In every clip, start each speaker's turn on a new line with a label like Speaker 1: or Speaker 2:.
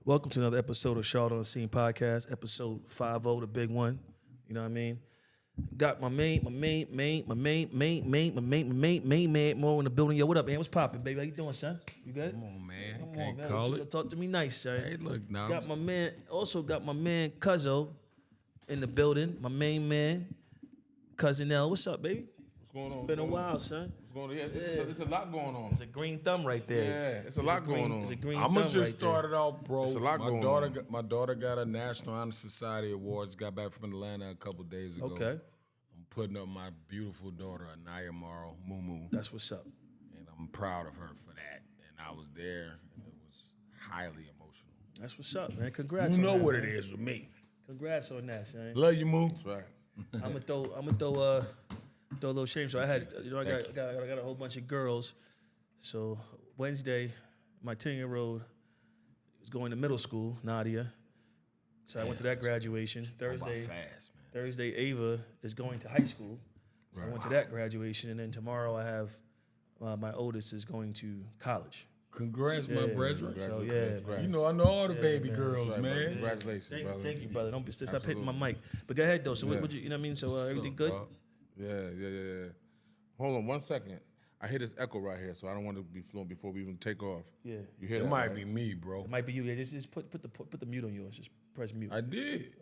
Speaker 1: Welcome to another episode of Charlotte on the Scene podcast, episode 50, the big one. You know what I mean? Got my main man, Morrow in the building. Yo, what up, man? What's poppin', baby? How you doing, son? You good?
Speaker 2: Come on, man.
Speaker 1: Come
Speaker 2: Can't
Speaker 1: on, man.
Speaker 2: call it.
Speaker 1: Talk to me nice, son.
Speaker 2: Hey, look, now.
Speaker 1: Got my man, Cuzzo in the building. My main man, Cousin L. What's up, baby?
Speaker 3: What's going on?
Speaker 1: Been a while, son.
Speaker 3: What's going on? Yeah, it's a lot going on.
Speaker 1: It's a green thumb right there.
Speaker 3: Yeah, it's a lot going on.
Speaker 1: It's a green
Speaker 2: I'm
Speaker 1: thumb
Speaker 2: gonna just
Speaker 1: right
Speaker 2: start
Speaker 1: there.
Speaker 2: it off, bro.
Speaker 3: It's a lot going on.
Speaker 2: My daughter got a National Honor Society Awards. Got back from Atlanta a couple days ago.
Speaker 1: Okay.
Speaker 2: I'm putting up my beautiful daughter, Anaya Morrow, Moo.
Speaker 1: That's what's up.
Speaker 2: And I'm proud of her for that. And I was there, and it was highly emotional.
Speaker 1: That's what's up, man. Congrats.
Speaker 2: You know
Speaker 1: on that,
Speaker 2: what
Speaker 1: man.
Speaker 2: it is with me.
Speaker 1: Congrats on that, son.
Speaker 2: Love you, Moo.
Speaker 3: That's right.
Speaker 1: I'm gonna throw a little shame. So I had, I got a whole bunch of girls. So Wednesday, my 10-year-old is going to middle school, Nadia. So I went to that graduation. Thursday,
Speaker 2: Fast, man.
Speaker 1: Thursday, Ava is going to high school. So I went to that graduation, and then tomorrow I have my oldest is going to college.
Speaker 2: Congrats, my brethren.
Speaker 1: So yeah, man.
Speaker 2: You know, I know all the baby girls,
Speaker 3: Right,
Speaker 2: man.
Speaker 3: Congratulations, brother.
Speaker 1: Thank you, brother. Don't be stop hitting my mic. But go ahead though. So what you know what I mean? So everything good?
Speaker 3: Yeah. Hold on 1 second. I hear this echo right here, so I don't want to be fluent before we even take off.
Speaker 1: Yeah.
Speaker 3: You hear
Speaker 2: It
Speaker 3: that?
Speaker 2: might
Speaker 3: right?
Speaker 2: be me, bro.
Speaker 1: It might be you. Yeah, just put the mute on yours. Just press mute.
Speaker 2: I did.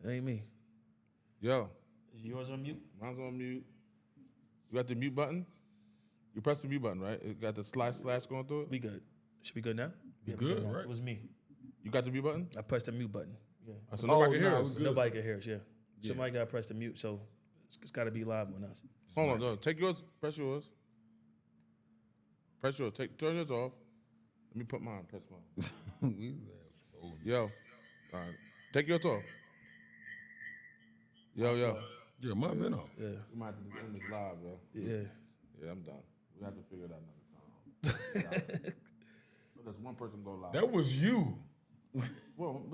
Speaker 1: It ain't me.
Speaker 3: Yo,
Speaker 1: Is yours on mute?
Speaker 3: mine's on mute. You got the mute button? You press the mute button, right? It got the slash going through it?
Speaker 1: We good. Should be good now?
Speaker 2: We
Speaker 1: Yeah,
Speaker 2: good,
Speaker 1: now.
Speaker 2: right?
Speaker 1: It was me.
Speaker 3: You got the mute button?
Speaker 1: I pressed the mute button. Yeah.
Speaker 3: So nobody can hear
Speaker 2: nah,
Speaker 3: us.
Speaker 2: we good.
Speaker 1: Nobody can hear us. Yeah. Somebody got to press the mute, so it's got to be live on us.
Speaker 3: Hold on, no. Take yours. Press yours. Press yours. Turn yours off. Let me put mine. Press mine. Yo. All right. Take yours off. Yo.
Speaker 2: Yeah, my man off.
Speaker 1: Yeah.
Speaker 3: We might have to end this live, bro.
Speaker 1: Yeah.
Speaker 3: Yeah, I'm done. We have to figure it out another time. There's one person go live.
Speaker 2: That was you.
Speaker 3: What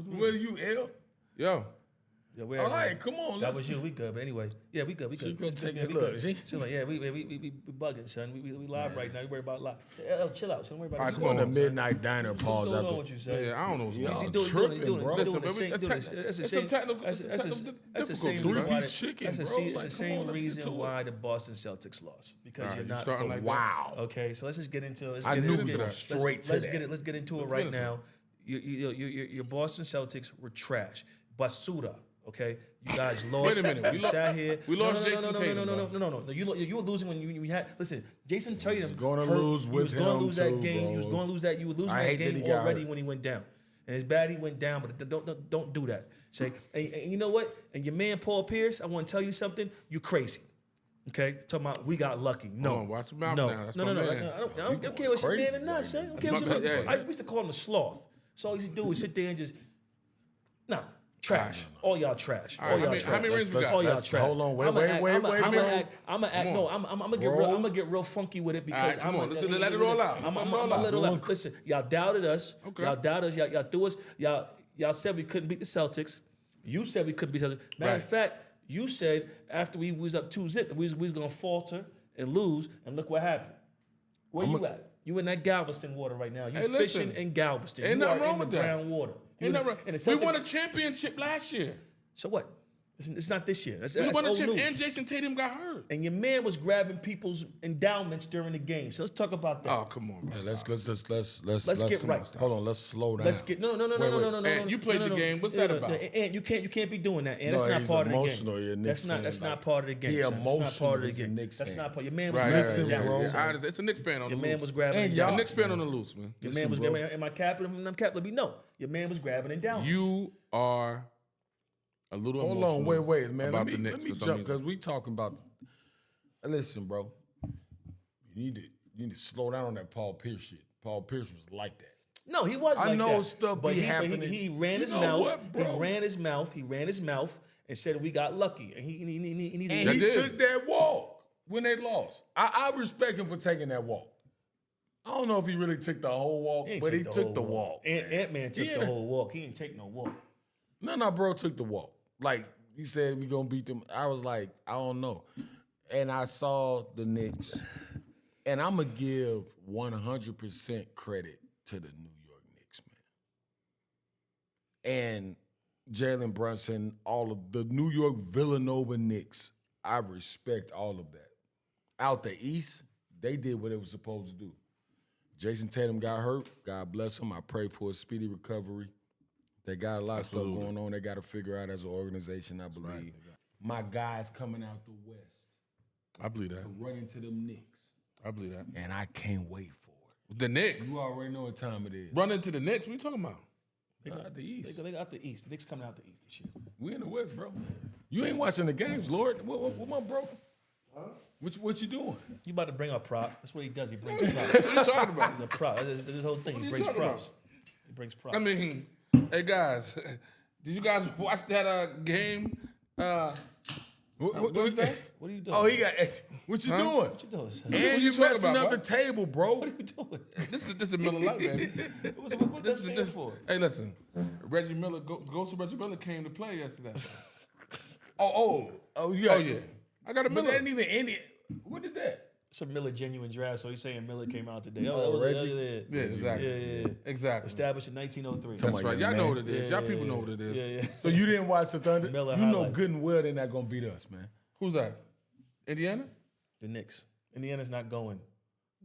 Speaker 3: you mean?
Speaker 2: What are you, L?
Speaker 3: Yo.
Speaker 1: Yeah, we're
Speaker 2: All right, come on.
Speaker 1: That was you. We good. But anyway, yeah, we good.
Speaker 2: She gonna take
Speaker 1: yeah,
Speaker 2: it.
Speaker 1: we
Speaker 2: Look,
Speaker 1: good.
Speaker 2: she-
Speaker 1: She's like, yeah, we bugging, son. We live right now. You worry about live. Oh, chill out, son. Don't worry about
Speaker 3: All
Speaker 1: it.
Speaker 3: right,
Speaker 2: Come
Speaker 3: come
Speaker 2: on,
Speaker 3: on,
Speaker 2: the midnight diner
Speaker 1: What's
Speaker 2: pause
Speaker 1: going on
Speaker 2: after.
Speaker 1: with you, son?
Speaker 3: Yeah, I don't know what's going
Speaker 2: Y'all
Speaker 3: on.
Speaker 2: tripping, bro.
Speaker 3: Listen,
Speaker 1: That's the
Speaker 3: it's
Speaker 1: same.
Speaker 3: a technical-
Speaker 1: That's
Speaker 3: it's a
Speaker 1: the
Speaker 3: technical
Speaker 1: same
Speaker 3: difficulty,
Speaker 1: reason
Speaker 3: right?
Speaker 1: why.
Speaker 2: Three-piece chicken,
Speaker 1: That's the
Speaker 2: bro.
Speaker 1: same. It's
Speaker 2: Like,
Speaker 1: the
Speaker 2: come
Speaker 1: same
Speaker 2: on, let's get
Speaker 1: reason
Speaker 2: to it.
Speaker 1: why the Boston Celtics lost because
Speaker 3: All right,
Speaker 1: you're
Speaker 3: you
Speaker 1: not
Speaker 3: starting like
Speaker 1: focused.
Speaker 2: Wow.
Speaker 1: Okay, so let's just get into it.
Speaker 2: I knew we were straight to that.
Speaker 1: Let's get into it
Speaker 3: Let's
Speaker 1: right
Speaker 3: get into
Speaker 1: now. Your Boston Celtics were trash. Basura. Okay, you guys lost.
Speaker 3: Wait a minute,
Speaker 1: You sat here.
Speaker 3: we lost
Speaker 1: no,
Speaker 3: Jason Tatum,
Speaker 1: No. You were losing when you had. Listen, Jason Tatum
Speaker 2: gonna
Speaker 1: hurt.
Speaker 2: lose
Speaker 1: He
Speaker 2: with
Speaker 1: was going to
Speaker 2: him
Speaker 1: lose that
Speaker 2: too,
Speaker 1: game.
Speaker 2: bro.
Speaker 1: You was going to lose that. You were losing
Speaker 2: I
Speaker 1: that
Speaker 2: hate that
Speaker 1: game
Speaker 2: he got
Speaker 1: already
Speaker 2: hurt.
Speaker 1: when he went down. And it's bad he went down, but don't do that. Say, and you know what? And your man Paul Pierce, I want to tell you something. You crazy. Okay, talking about we got lucky. No,
Speaker 3: Hold on, watch your mouth
Speaker 1: no,
Speaker 3: now. That's
Speaker 1: no,
Speaker 3: my
Speaker 1: no, no.
Speaker 3: man.
Speaker 1: I don't care what your
Speaker 2: crazy
Speaker 1: man or not,
Speaker 2: right
Speaker 1: son. I
Speaker 2: now.
Speaker 1: don't care what
Speaker 3: That's
Speaker 1: your
Speaker 3: my-
Speaker 1: man.
Speaker 3: yeah.
Speaker 1: I used to call him a sloth. So all you do is sit there and just trash. All y'all trash.
Speaker 3: All
Speaker 1: All
Speaker 3: right,
Speaker 1: y'all
Speaker 3: how
Speaker 1: trash.
Speaker 3: many rings we got?
Speaker 1: All y'all
Speaker 2: Let's-
Speaker 1: trash.
Speaker 2: hold on, wait.
Speaker 1: I'm gonna
Speaker 3: Come
Speaker 1: get real funky with it because
Speaker 3: All right, come on, let's let it all out.
Speaker 1: I'm
Speaker 3: Let's let it all
Speaker 1: a little
Speaker 3: out.
Speaker 1: out. Listen, y'all doubted us.
Speaker 3: Okay.
Speaker 1: Y'all doubted us. Y'all threw us. Y'all said we couldn't beat the Celtics. You said we couldn't beat the Celtics. Matter of
Speaker 3: Right.
Speaker 1: fact, you said after we was up 2-0, we was gonna falter and lose, and look what happened. Where you at? You in that Galveston water right now. You
Speaker 3: Hey, listen.
Speaker 1: fishing in Galveston.
Speaker 3: Ain't
Speaker 1: You
Speaker 3: nothing
Speaker 1: are
Speaker 3: wrong
Speaker 1: in the
Speaker 3: with that.
Speaker 1: brown water. You
Speaker 3: Ain't nothing wrong.
Speaker 1: and the
Speaker 3: We
Speaker 1: Celtics-
Speaker 3: won a championship last year.
Speaker 1: So what? It's not this year. That's
Speaker 3: We won a
Speaker 1: old
Speaker 3: championship,
Speaker 1: news.
Speaker 3: and Jason Tatum got hurt.
Speaker 1: And your man was grabbing people's endowments during the game. So let's talk about that.
Speaker 3: Oh, come on, bro.
Speaker 2: Yeah, let's
Speaker 1: get right.
Speaker 2: Hold on, let's slow down.
Speaker 1: Let's get no.
Speaker 3: And you played the game. What's that about?
Speaker 1: And you can't be doing that. And
Speaker 2: No,
Speaker 1: that's not
Speaker 2: he's
Speaker 1: part of the
Speaker 2: emotional. You're a
Speaker 1: game.
Speaker 2: Knicks
Speaker 1: That's
Speaker 2: fan,
Speaker 1: not
Speaker 2: like,
Speaker 1: part of the game.
Speaker 2: he
Speaker 1: son. That's not
Speaker 2: emotional.
Speaker 1: part of the
Speaker 2: He's a
Speaker 1: game.
Speaker 2: Knicks
Speaker 1: That's
Speaker 2: fan.
Speaker 1: not part. Your man was
Speaker 3: Right,
Speaker 1: grabbing
Speaker 2: Listen,
Speaker 3: yeah,
Speaker 1: down.
Speaker 2: bro.
Speaker 3: yeah. It's a Knicks fan on
Speaker 1: Your
Speaker 3: the
Speaker 1: man
Speaker 3: loose.
Speaker 1: was grabbing
Speaker 2: And
Speaker 1: it
Speaker 2: y'all-
Speaker 1: down.
Speaker 3: A Knicks fan on the loose, man.
Speaker 1: Your man was grabbing. Am I capping? I'm capping. Be no. Your man was grabbing it down.
Speaker 3: You are a little
Speaker 2: Hold
Speaker 3: emotional
Speaker 2: on, wait, man.
Speaker 3: about
Speaker 2: Let
Speaker 3: the
Speaker 2: me
Speaker 3: Knicks for some
Speaker 2: jump
Speaker 3: reason.
Speaker 2: because we talking about. Listen, bro. You need to slow down on that Paul Pierce shit. Paul Pierce was like that.
Speaker 1: No, he was
Speaker 2: I
Speaker 1: like
Speaker 2: know
Speaker 1: that.
Speaker 2: stuff
Speaker 1: but
Speaker 2: be
Speaker 1: he
Speaker 2: happening.
Speaker 1: He ran
Speaker 2: You
Speaker 1: his
Speaker 2: know
Speaker 1: mouth.
Speaker 2: what, bro?
Speaker 1: He ran his mouth. He ran his mouth and said we got lucky. And he
Speaker 2: And
Speaker 3: That
Speaker 2: he
Speaker 3: did.
Speaker 2: took that walk when they lost. I respect him for taking that walk. I don't know if he really took the whole walk, but he took the walk.
Speaker 1: Ant-Man took
Speaker 2: Yeah.
Speaker 1: the whole walk. He didn't take no walk.
Speaker 2: No, bro took the walk. Like, he said we gonna beat them. I was like, I don't know. And I saw the Knicks. And I'm going to give 100% credit to the New York Knicks, man. and Jalen Brunson, all of the New York Villanova Knicks. I respect all of that. Out the East, they did what they were supposed to do. Jason Tatum got hurt. God bless him. I pray for a speedy recovery. They got a lot of stuff going on. They got to figure out as an organization, I believe. Right. My guys coming out the West.
Speaker 3: I believe that.
Speaker 2: To run into them Knicks.
Speaker 3: I believe that.
Speaker 2: And I can't wait for it.
Speaker 3: The Knicks?
Speaker 2: You already know what time it is.
Speaker 3: Run into the Knicks? What you talking about?
Speaker 2: They got the East.
Speaker 1: They got the East. The Knicks coming out the East this year.
Speaker 2: We in the West, bro. You ain't watching the games, Lord. What my bro? Huh? What you doing?
Speaker 1: You about to bring a prop. That's what he does. He brings props.
Speaker 3: What are you talking about?
Speaker 1: He's a prop. That's his whole thing. He brings props. He brings props.
Speaker 3: I mean, hey, guys, did you guys watch that game?
Speaker 2: What
Speaker 1: are you doing?
Speaker 2: Oh, he got. What you doing?
Speaker 1: What you doing, son?
Speaker 2: And you messing up the table, bro.
Speaker 1: What are you doing?
Speaker 3: This is Miller Lite, baby.
Speaker 1: What this is for?
Speaker 3: Hey, listen, Reggie Miller, Ghost of Reggie Miller came to play yesterday.
Speaker 2: Oh, yeah.
Speaker 3: Oh, yeah. I got a Miller.
Speaker 2: But that ain't even any. What is that?
Speaker 1: It's a Miller genuine draft, so he's saying Miller came out today.
Speaker 3: Reggie? Yeah, exactly.
Speaker 1: Yeah.
Speaker 3: Exactly.
Speaker 1: Established in 1903.
Speaker 3: That's right. Y'all know what it is. Y'all people know what it is.
Speaker 1: Yeah.
Speaker 2: So you didn't watch the Thunder?
Speaker 1: Miller
Speaker 2: you know
Speaker 1: highlights.
Speaker 2: good and well they're not going to beat us, man.
Speaker 3: Who's that? Indiana?
Speaker 1: The Knicks. Indiana's not going.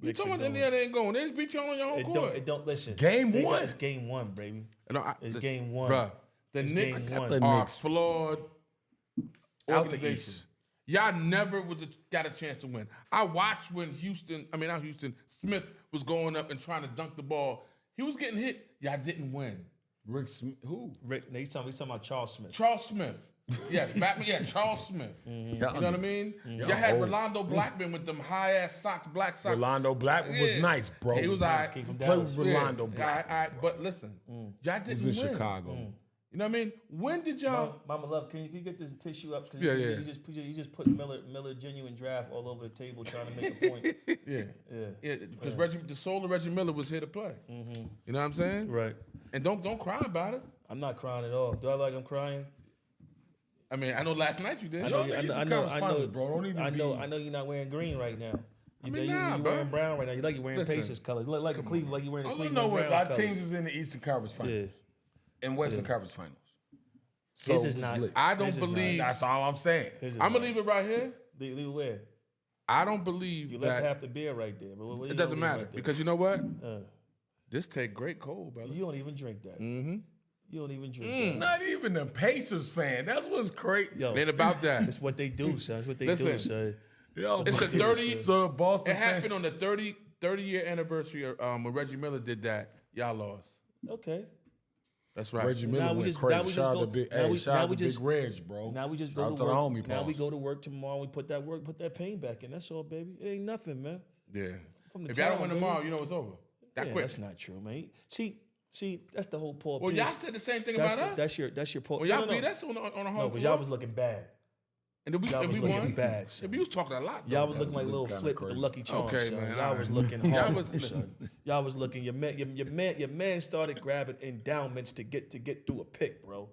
Speaker 3: You talking about Indiana ain't going? They just beat you on your own court.
Speaker 1: It don't listen.
Speaker 2: Game one?
Speaker 1: It's game one, baby.
Speaker 3: No,
Speaker 1: It's game one.
Speaker 3: Bruh, the
Speaker 1: It's
Speaker 3: Knicks
Speaker 1: game one.
Speaker 3: are flawed
Speaker 2: Out the
Speaker 3: organization.
Speaker 2: East.
Speaker 3: Y'all never got a chance to win. I watched when Smith was going up and trying to dunk the ball. He was getting hit. Y'all didn't win.
Speaker 2: Rick Smith, who?
Speaker 1: He's talking about Charles Smith.
Speaker 3: Charles Smith. Yes, Batman. Yeah, Charles Smith. You know what I mean? Y'all had Rolando Blackman with them high-ass socks, black socks.
Speaker 2: Rolando Blackman was nice, bro.
Speaker 3: He was all right.
Speaker 1: Came from
Speaker 2: Play
Speaker 1: Dallas.
Speaker 2: with Rolando
Speaker 3: All
Speaker 2: Blackman.
Speaker 3: right, but listen, y'all didn't
Speaker 2: He was in
Speaker 3: win.
Speaker 2: Chicago.
Speaker 3: You know what I mean? When did y'all?
Speaker 1: Mama Love, can you get this tissue up? 'Cause
Speaker 3: Yeah.
Speaker 1: You just put Miller genuine draft all over the table trying to make a point.
Speaker 3: Yeah. Because the soul of Reggie Miller was here to play. You know what I'm saying?
Speaker 1: Right.
Speaker 3: And don't cry about it.
Speaker 1: I'm not crying at all. Do I like I'm crying?
Speaker 3: I mean, I know last night you did.
Speaker 1: I know,
Speaker 2: bro. Don't even
Speaker 1: I know you're not wearing green right now. You're
Speaker 3: nah, bro.
Speaker 1: wearing brown right now. You like you're wearing
Speaker 3: Listen.
Speaker 1: Pacers colors. You look like a Cleveland, like you're wearing the
Speaker 2: All I
Speaker 1: Cleveland
Speaker 2: know is
Speaker 1: brown
Speaker 2: our
Speaker 1: colors.
Speaker 2: teams is in the Eastern Conference Finals. And Western Conference Finals. So
Speaker 1: This is
Speaker 2: it's
Speaker 1: not.
Speaker 2: lit.
Speaker 3: I don't
Speaker 1: This is
Speaker 3: believe.
Speaker 2: That's all I'm saying.
Speaker 3: I'm gonna leave it right here.
Speaker 1: Leave it where?
Speaker 3: I don't believe
Speaker 1: You left
Speaker 3: that
Speaker 1: half the beer right there. But what
Speaker 3: it doesn't matter
Speaker 1: right there?
Speaker 3: because you know what? This take great cold, brother.
Speaker 1: You don't even drink that.
Speaker 3: Mm-hmm.
Speaker 1: You don't even drink
Speaker 2: It's
Speaker 1: that.
Speaker 2: not even a Pacers fan. That's what's crazy.
Speaker 1: Yo,
Speaker 3: It ain't about that.
Speaker 1: it's what they do, son. It's what they
Speaker 3: Listen.
Speaker 1: do, son.
Speaker 2: Yo,
Speaker 3: It's the 30.
Speaker 2: So Boston
Speaker 3: It happened on the 30-year anniversary of, when Reggie Miller did that. Y'all lost.
Speaker 1: Okay.
Speaker 3: That's right.
Speaker 2: Reggie
Speaker 1: Now
Speaker 2: Miller
Speaker 1: we
Speaker 2: went
Speaker 1: just-
Speaker 2: crazy.
Speaker 1: now we just
Speaker 2: Shout out
Speaker 1: go-
Speaker 2: to Big,
Speaker 1: now
Speaker 2: hey,
Speaker 1: we-
Speaker 2: shout
Speaker 1: now
Speaker 2: out
Speaker 1: we
Speaker 2: to
Speaker 1: just-
Speaker 2: Big Reg, bro.
Speaker 1: Now we just
Speaker 2: Shout
Speaker 1: go
Speaker 2: out
Speaker 1: to
Speaker 2: to the
Speaker 1: work.
Speaker 2: homie
Speaker 1: Now we
Speaker 2: boss.
Speaker 1: go to work tomorrow. We put that pain back in. That's all, baby. It ain't nothing, man.
Speaker 3: Yeah.
Speaker 1: From the
Speaker 3: If y'all don't
Speaker 1: town,
Speaker 3: win
Speaker 1: baby.
Speaker 3: tomorrow, you know it's over. That
Speaker 1: Yeah,
Speaker 3: quick.
Speaker 1: that's not true, man. See, that's the whole Paul
Speaker 3: Well,
Speaker 1: Pierce.
Speaker 3: y'all said the same thing
Speaker 1: that's,
Speaker 3: about us.
Speaker 1: That's your Paul.
Speaker 3: Well, y'all
Speaker 1: no,
Speaker 3: beat us on a home
Speaker 1: No,
Speaker 3: floor.
Speaker 1: but y'all was looking bad.
Speaker 3: And then we,
Speaker 1: y'all
Speaker 3: and
Speaker 1: was
Speaker 3: we
Speaker 1: looking
Speaker 3: won.
Speaker 1: bad, son.
Speaker 3: And we was talking a lot.
Speaker 1: Y'all
Speaker 3: though.
Speaker 1: was looking like little
Speaker 2: kinda
Speaker 1: Flip with the
Speaker 2: crazy.
Speaker 1: Lucky Charms.
Speaker 3: Okay,
Speaker 1: son.
Speaker 3: man,
Speaker 1: Y'all
Speaker 3: all
Speaker 1: was
Speaker 3: right.
Speaker 1: looking
Speaker 3: Y'all
Speaker 1: hard.
Speaker 3: was-
Speaker 1: son. Y'all was looking. Your man started grabbing endowments to get through a pick, bro.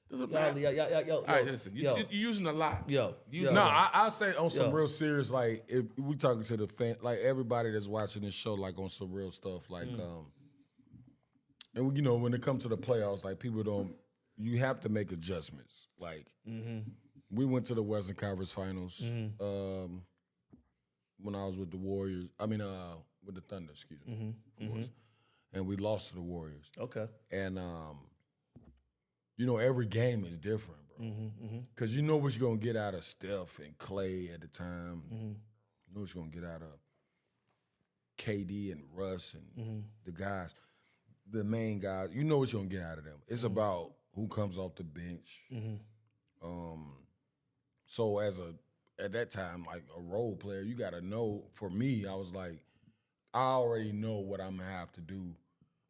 Speaker 3: Doesn't
Speaker 1: Y'all,
Speaker 3: matter.
Speaker 1: yo,
Speaker 3: All right, listen. You're using a lot.
Speaker 1: yo.
Speaker 2: No, I'll say on some
Speaker 1: Yo.
Speaker 2: real serious, like if we talking to the fan, like everybody that's watching this show, like on some real stuff, like and you know when it comes to the playoffs, like people don't, you have to make adjustments. Like we went to the Western Conference Finals when I was with the Warriors. I mean, with the Thunder, excuse me, of course, and we lost to the Warriors.
Speaker 1: Okay.
Speaker 2: And you know, every game is different, bro. Because you know what you're gonna get out of Steph and Clay at the time. You know what you're gonna get out of KD and Russ and the guys, the main guys. You know what you're gonna get out of them. It's about who comes off the bench. So at that time, like a role player, you gotta know. For me, I was like, I already know what I'm gonna have to do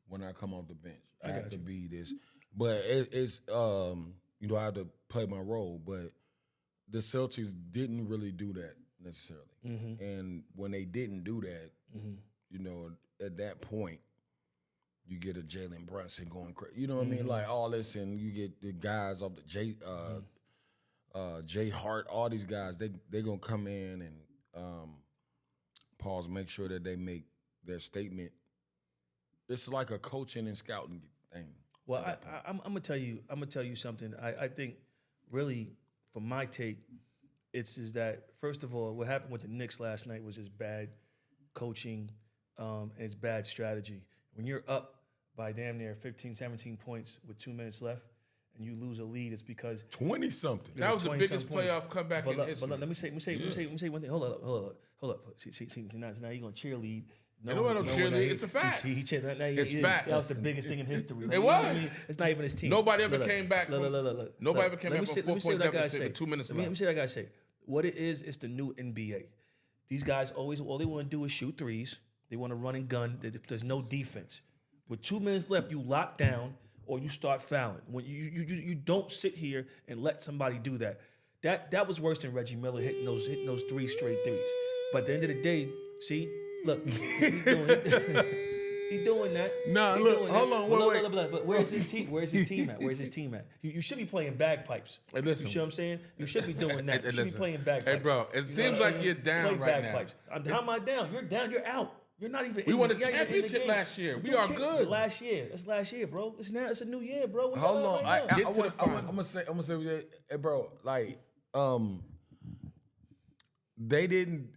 Speaker 2: when I come off the bench. I have to be this. But it's you know, I had to play my role. But the Celtics didn't really do that necessarily. And when they didn't do that, you know, at that point, you get a Jalen Brunson going crazy. You know what I mean? Like all this, and you get the guys off the Jay Hart, all these guys, they gonna come in and make sure that they make their statement. It's like a coaching and scouting thing.
Speaker 1: Well, I'm gonna tell you. I'm gonna tell you something. I think, really, from my take, is that first of all, what happened with the Knicks last night was just bad coaching, and it's bad strategy. When you're up by damn near 15, 17 points with 2 minutes left, and you lose a lead, it's because
Speaker 2: 20-something.
Speaker 3: That was the
Speaker 1: 20-some
Speaker 3: biggest
Speaker 1: points.
Speaker 3: playoff comeback in history.
Speaker 1: But let me say one thing. Hold up. See, now you're gonna cheerlead.
Speaker 3: You know what I'm cheerleading? It's a fact. It's fact.
Speaker 1: That was the biggest thing in history.
Speaker 3: It was.
Speaker 1: I mean, it's not even his team.
Speaker 3: Nobody ever came back. Nobody ever came back from 4-point
Speaker 1: that guy
Speaker 3: deficit
Speaker 1: say.
Speaker 3: with 2 minutes
Speaker 1: Let me
Speaker 3: left.
Speaker 1: say that guy say. What it is, it's the new NBA. These guys all they want to do is shoot threes. They want to run and gun. There's no defense. With 2 minutes left, you lock down or you start fouling. When you don't sit here and let somebody do that. That was worse than Reggie Miller hitting those 3 straight threes. But at the end of the day, see, look, he doing that.
Speaker 2: Nah, look, hold on, wait.
Speaker 1: But where's his team? Where's his team at? You should be playing bagpipes.
Speaker 3: Hey, listen.
Speaker 1: You see what I'm saying? You should be doing that. You should be playing bagpipes.
Speaker 3: Hey, bro, it seems like you're down right now.
Speaker 1: How am I down? You're down. You're out. You're not even.
Speaker 3: We won a
Speaker 1: you're not even in the
Speaker 3: championship
Speaker 1: game.
Speaker 3: last year. We are good.
Speaker 1: Last year. That's last year, bro. It's a new year, bro.
Speaker 2: Hold on.
Speaker 1: Right now.
Speaker 3: Get to the final.
Speaker 2: I'm gonna say, hey, bro, like, they didn't.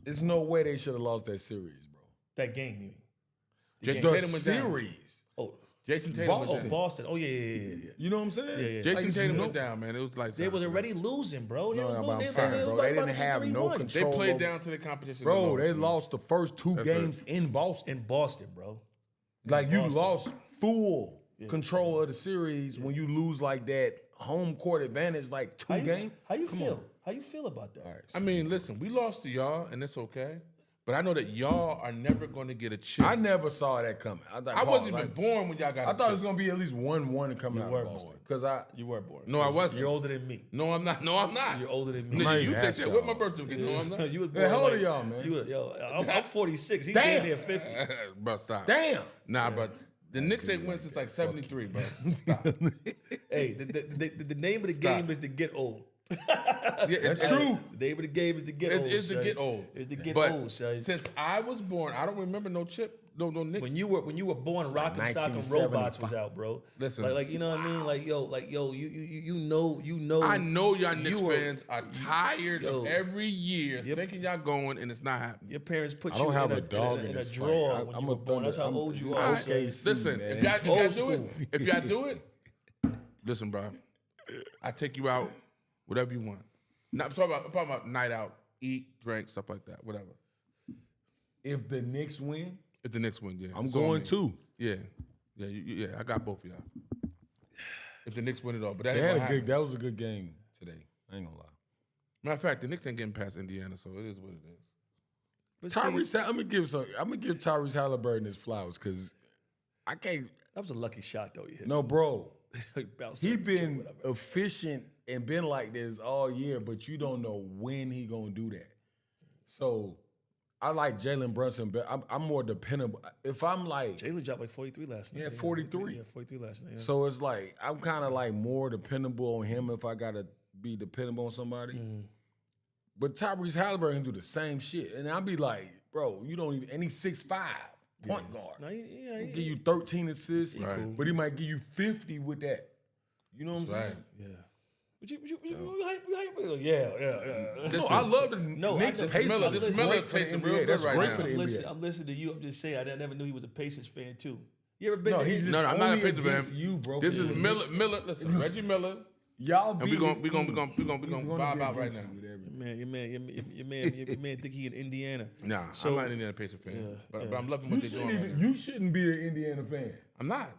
Speaker 2: There's no way they should have lost that series, bro.
Speaker 1: That game, you mean?
Speaker 3: Jason
Speaker 2: The
Speaker 3: Tatum went down.
Speaker 2: series.
Speaker 1: Oh,
Speaker 3: Jason Tatum went down.
Speaker 1: Boston. Oh yeah.
Speaker 2: You know what I'm saying?
Speaker 1: Yeah.
Speaker 3: Jason
Speaker 2: Like,
Speaker 3: Tatum
Speaker 2: no-
Speaker 3: went down, man. It was like
Speaker 1: They were already losing, bro. They
Speaker 2: No,
Speaker 1: was
Speaker 2: no, but I'm
Speaker 1: losing.
Speaker 2: saying, bro, they didn't have no
Speaker 3: They
Speaker 2: control.
Speaker 3: played down to the competition.
Speaker 2: Bro, they
Speaker 3: man.
Speaker 2: lost the first 2
Speaker 3: That's
Speaker 2: games in Boston.
Speaker 1: in Boston, bro.
Speaker 2: Like, you
Speaker 1: Boston.
Speaker 2: lost full control of the series when you lose like that home court advantage, like 2 games.
Speaker 1: How you
Speaker 2: Come
Speaker 1: feel?
Speaker 2: on.
Speaker 1: How you feel about that?
Speaker 2: All right.
Speaker 3: I mean, listen, we lost to y'all, and it's okay. But I know that y'all are never going to get a chip.
Speaker 2: I never saw that coming.
Speaker 3: I wasn't even born when y'all got
Speaker 2: I
Speaker 3: a
Speaker 2: thought it
Speaker 3: chip.
Speaker 2: was gonna be at least 1-1 coming out
Speaker 1: were
Speaker 2: of Boston.
Speaker 1: born.
Speaker 2: Because
Speaker 1: You were born.
Speaker 3: No, I wasn't.
Speaker 1: You're older than me.
Speaker 3: No, I'm not. No, I'm not.
Speaker 1: You're older than me.
Speaker 3: Nigga, you
Speaker 2: even
Speaker 3: take
Speaker 2: ask
Speaker 3: that.
Speaker 2: y'all.
Speaker 3: Where's my birth certificate? No, I'm not.
Speaker 1: You was
Speaker 2: Yeah,
Speaker 1: born
Speaker 2: how old
Speaker 1: like-
Speaker 2: are y'all, man?
Speaker 1: I'm 46. He's
Speaker 2: Damn.
Speaker 1: damn near 50.
Speaker 3: Bro, stop.
Speaker 2: Damn.
Speaker 3: Nah, bro. The Knicks ain't won since like 73, bro. Stop.
Speaker 1: Hey, the name of the game is to get old.
Speaker 3: Yeah,
Speaker 2: That's true.
Speaker 1: The name of the game is to get
Speaker 3: It
Speaker 1: old.
Speaker 3: is to
Speaker 1: son.
Speaker 3: get old.
Speaker 1: It's to get
Speaker 3: But
Speaker 1: old, son.
Speaker 3: since I was born, I don't remember no chip, no Knicks.
Speaker 1: When you were born,
Speaker 2: like
Speaker 1: Rock'em Sock'em
Speaker 2: 1975.
Speaker 1: Robots was out, bro.
Speaker 3: Listen.
Speaker 1: like you know what I mean? Like yo, you know.
Speaker 3: I know y'all Knicks
Speaker 1: were-
Speaker 3: fans are tired of every year thinking y'all going and it's not happening.
Speaker 1: Your parents put
Speaker 2: I
Speaker 1: you
Speaker 2: don't have
Speaker 1: in
Speaker 2: a dog
Speaker 1: in
Speaker 2: in
Speaker 1: a
Speaker 2: this fight.
Speaker 1: drawer
Speaker 2: I'm
Speaker 1: when you
Speaker 2: a
Speaker 1: were born. That's how
Speaker 2: Thunder-
Speaker 1: old you
Speaker 2: I'm-
Speaker 1: are.
Speaker 3: All
Speaker 1: son.
Speaker 3: right,
Speaker 2: OKC,
Speaker 3: listen,
Speaker 2: man.
Speaker 3: if y'all
Speaker 1: Old
Speaker 3: do it,
Speaker 1: school.
Speaker 3: if y'all do it, listen, bro. I take you out, whatever you want. I'm talking about night out, eat, drink, stuff like that, whatever.
Speaker 2: If the Knicks win,
Speaker 3: If the Knicks win, yeah,
Speaker 2: I'm
Speaker 3: it's on
Speaker 2: going
Speaker 3: me.
Speaker 2: too.
Speaker 3: Yeah, I got both of y'all. If the Knicks win it all, but that
Speaker 2: They
Speaker 3: ain't
Speaker 2: had
Speaker 3: gonna
Speaker 2: a
Speaker 3: happen.
Speaker 2: good. That was a good game today. I ain't gonna lie.
Speaker 3: Matter of fact, the Knicks ain't getting past Indiana, so it is what it is.
Speaker 1: But see,
Speaker 2: Tyrese, I'm gonna give Tyrese Halliburton his flowers because I can't.
Speaker 1: that was a lucky shot though. You hit.
Speaker 2: No, bro.
Speaker 1: He bounced
Speaker 2: He
Speaker 1: off the
Speaker 2: been
Speaker 1: whatever.
Speaker 2: efficient and been like this all year, but you don't know when he gonna do that. So I like Jalen Brunson, but I'm more dependable. If I'm like,
Speaker 1: Jalen dropped like 43 last night.
Speaker 2: Yeah, 43.
Speaker 1: Yeah, 43 last night. Yeah.
Speaker 2: so it's like I'm kind of like more dependable on him if I gotta be dependable on somebody. But Tyrese Halliburton do the same shit, and I'll be like, bro, you don't even. And he's 6'5", point guard.
Speaker 1: No,
Speaker 2: He'll give you 13 assists, but he might give you 50 with that. You know what I'm saying?
Speaker 3: Right.
Speaker 1: yeah. You hype? Yeah.
Speaker 2: No, I love the
Speaker 1: No,
Speaker 2: Knicks
Speaker 1: I-
Speaker 2: Pacers.
Speaker 3: Miller-
Speaker 2: That's
Speaker 3: this
Speaker 2: great
Speaker 3: Miller
Speaker 2: for the
Speaker 3: tasting
Speaker 2: NBA.
Speaker 3: real good
Speaker 2: That's
Speaker 3: right
Speaker 2: great
Speaker 3: now.
Speaker 2: for the NBA.
Speaker 1: I'm listening to you. I'm just saying. I never knew he was a Pacers fan too. You ever been?
Speaker 2: No,
Speaker 1: to
Speaker 2: he's
Speaker 1: his-
Speaker 2: just
Speaker 3: No, I'm not a
Speaker 2: only
Speaker 3: Pacers fan.
Speaker 2: against you, bro.
Speaker 3: This is
Speaker 2: Because
Speaker 3: Miller. Listen, Reggie Miller,
Speaker 2: Y'all
Speaker 3: and
Speaker 2: beat
Speaker 3: we
Speaker 2: his
Speaker 3: gonna
Speaker 2: team. He's
Speaker 3: vibe
Speaker 2: be
Speaker 3: out right
Speaker 2: against
Speaker 3: now.
Speaker 2: you with everything.
Speaker 1: Your man think he in Indiana.
Speaker 3: Nah,
Speaker 1: So-
Speaker 3: I'm not an Indiana Pacers fan, but I'm loving what
Speaker 2: You
Speaker 3: they're
Speaker 2: shouldn't
Speaker 3: doing. Right
Speaker 2: even.
Speaker 3: now.
Speaker 2: You shouldn't be an Indiana fan.
Speaker 3: I'm not.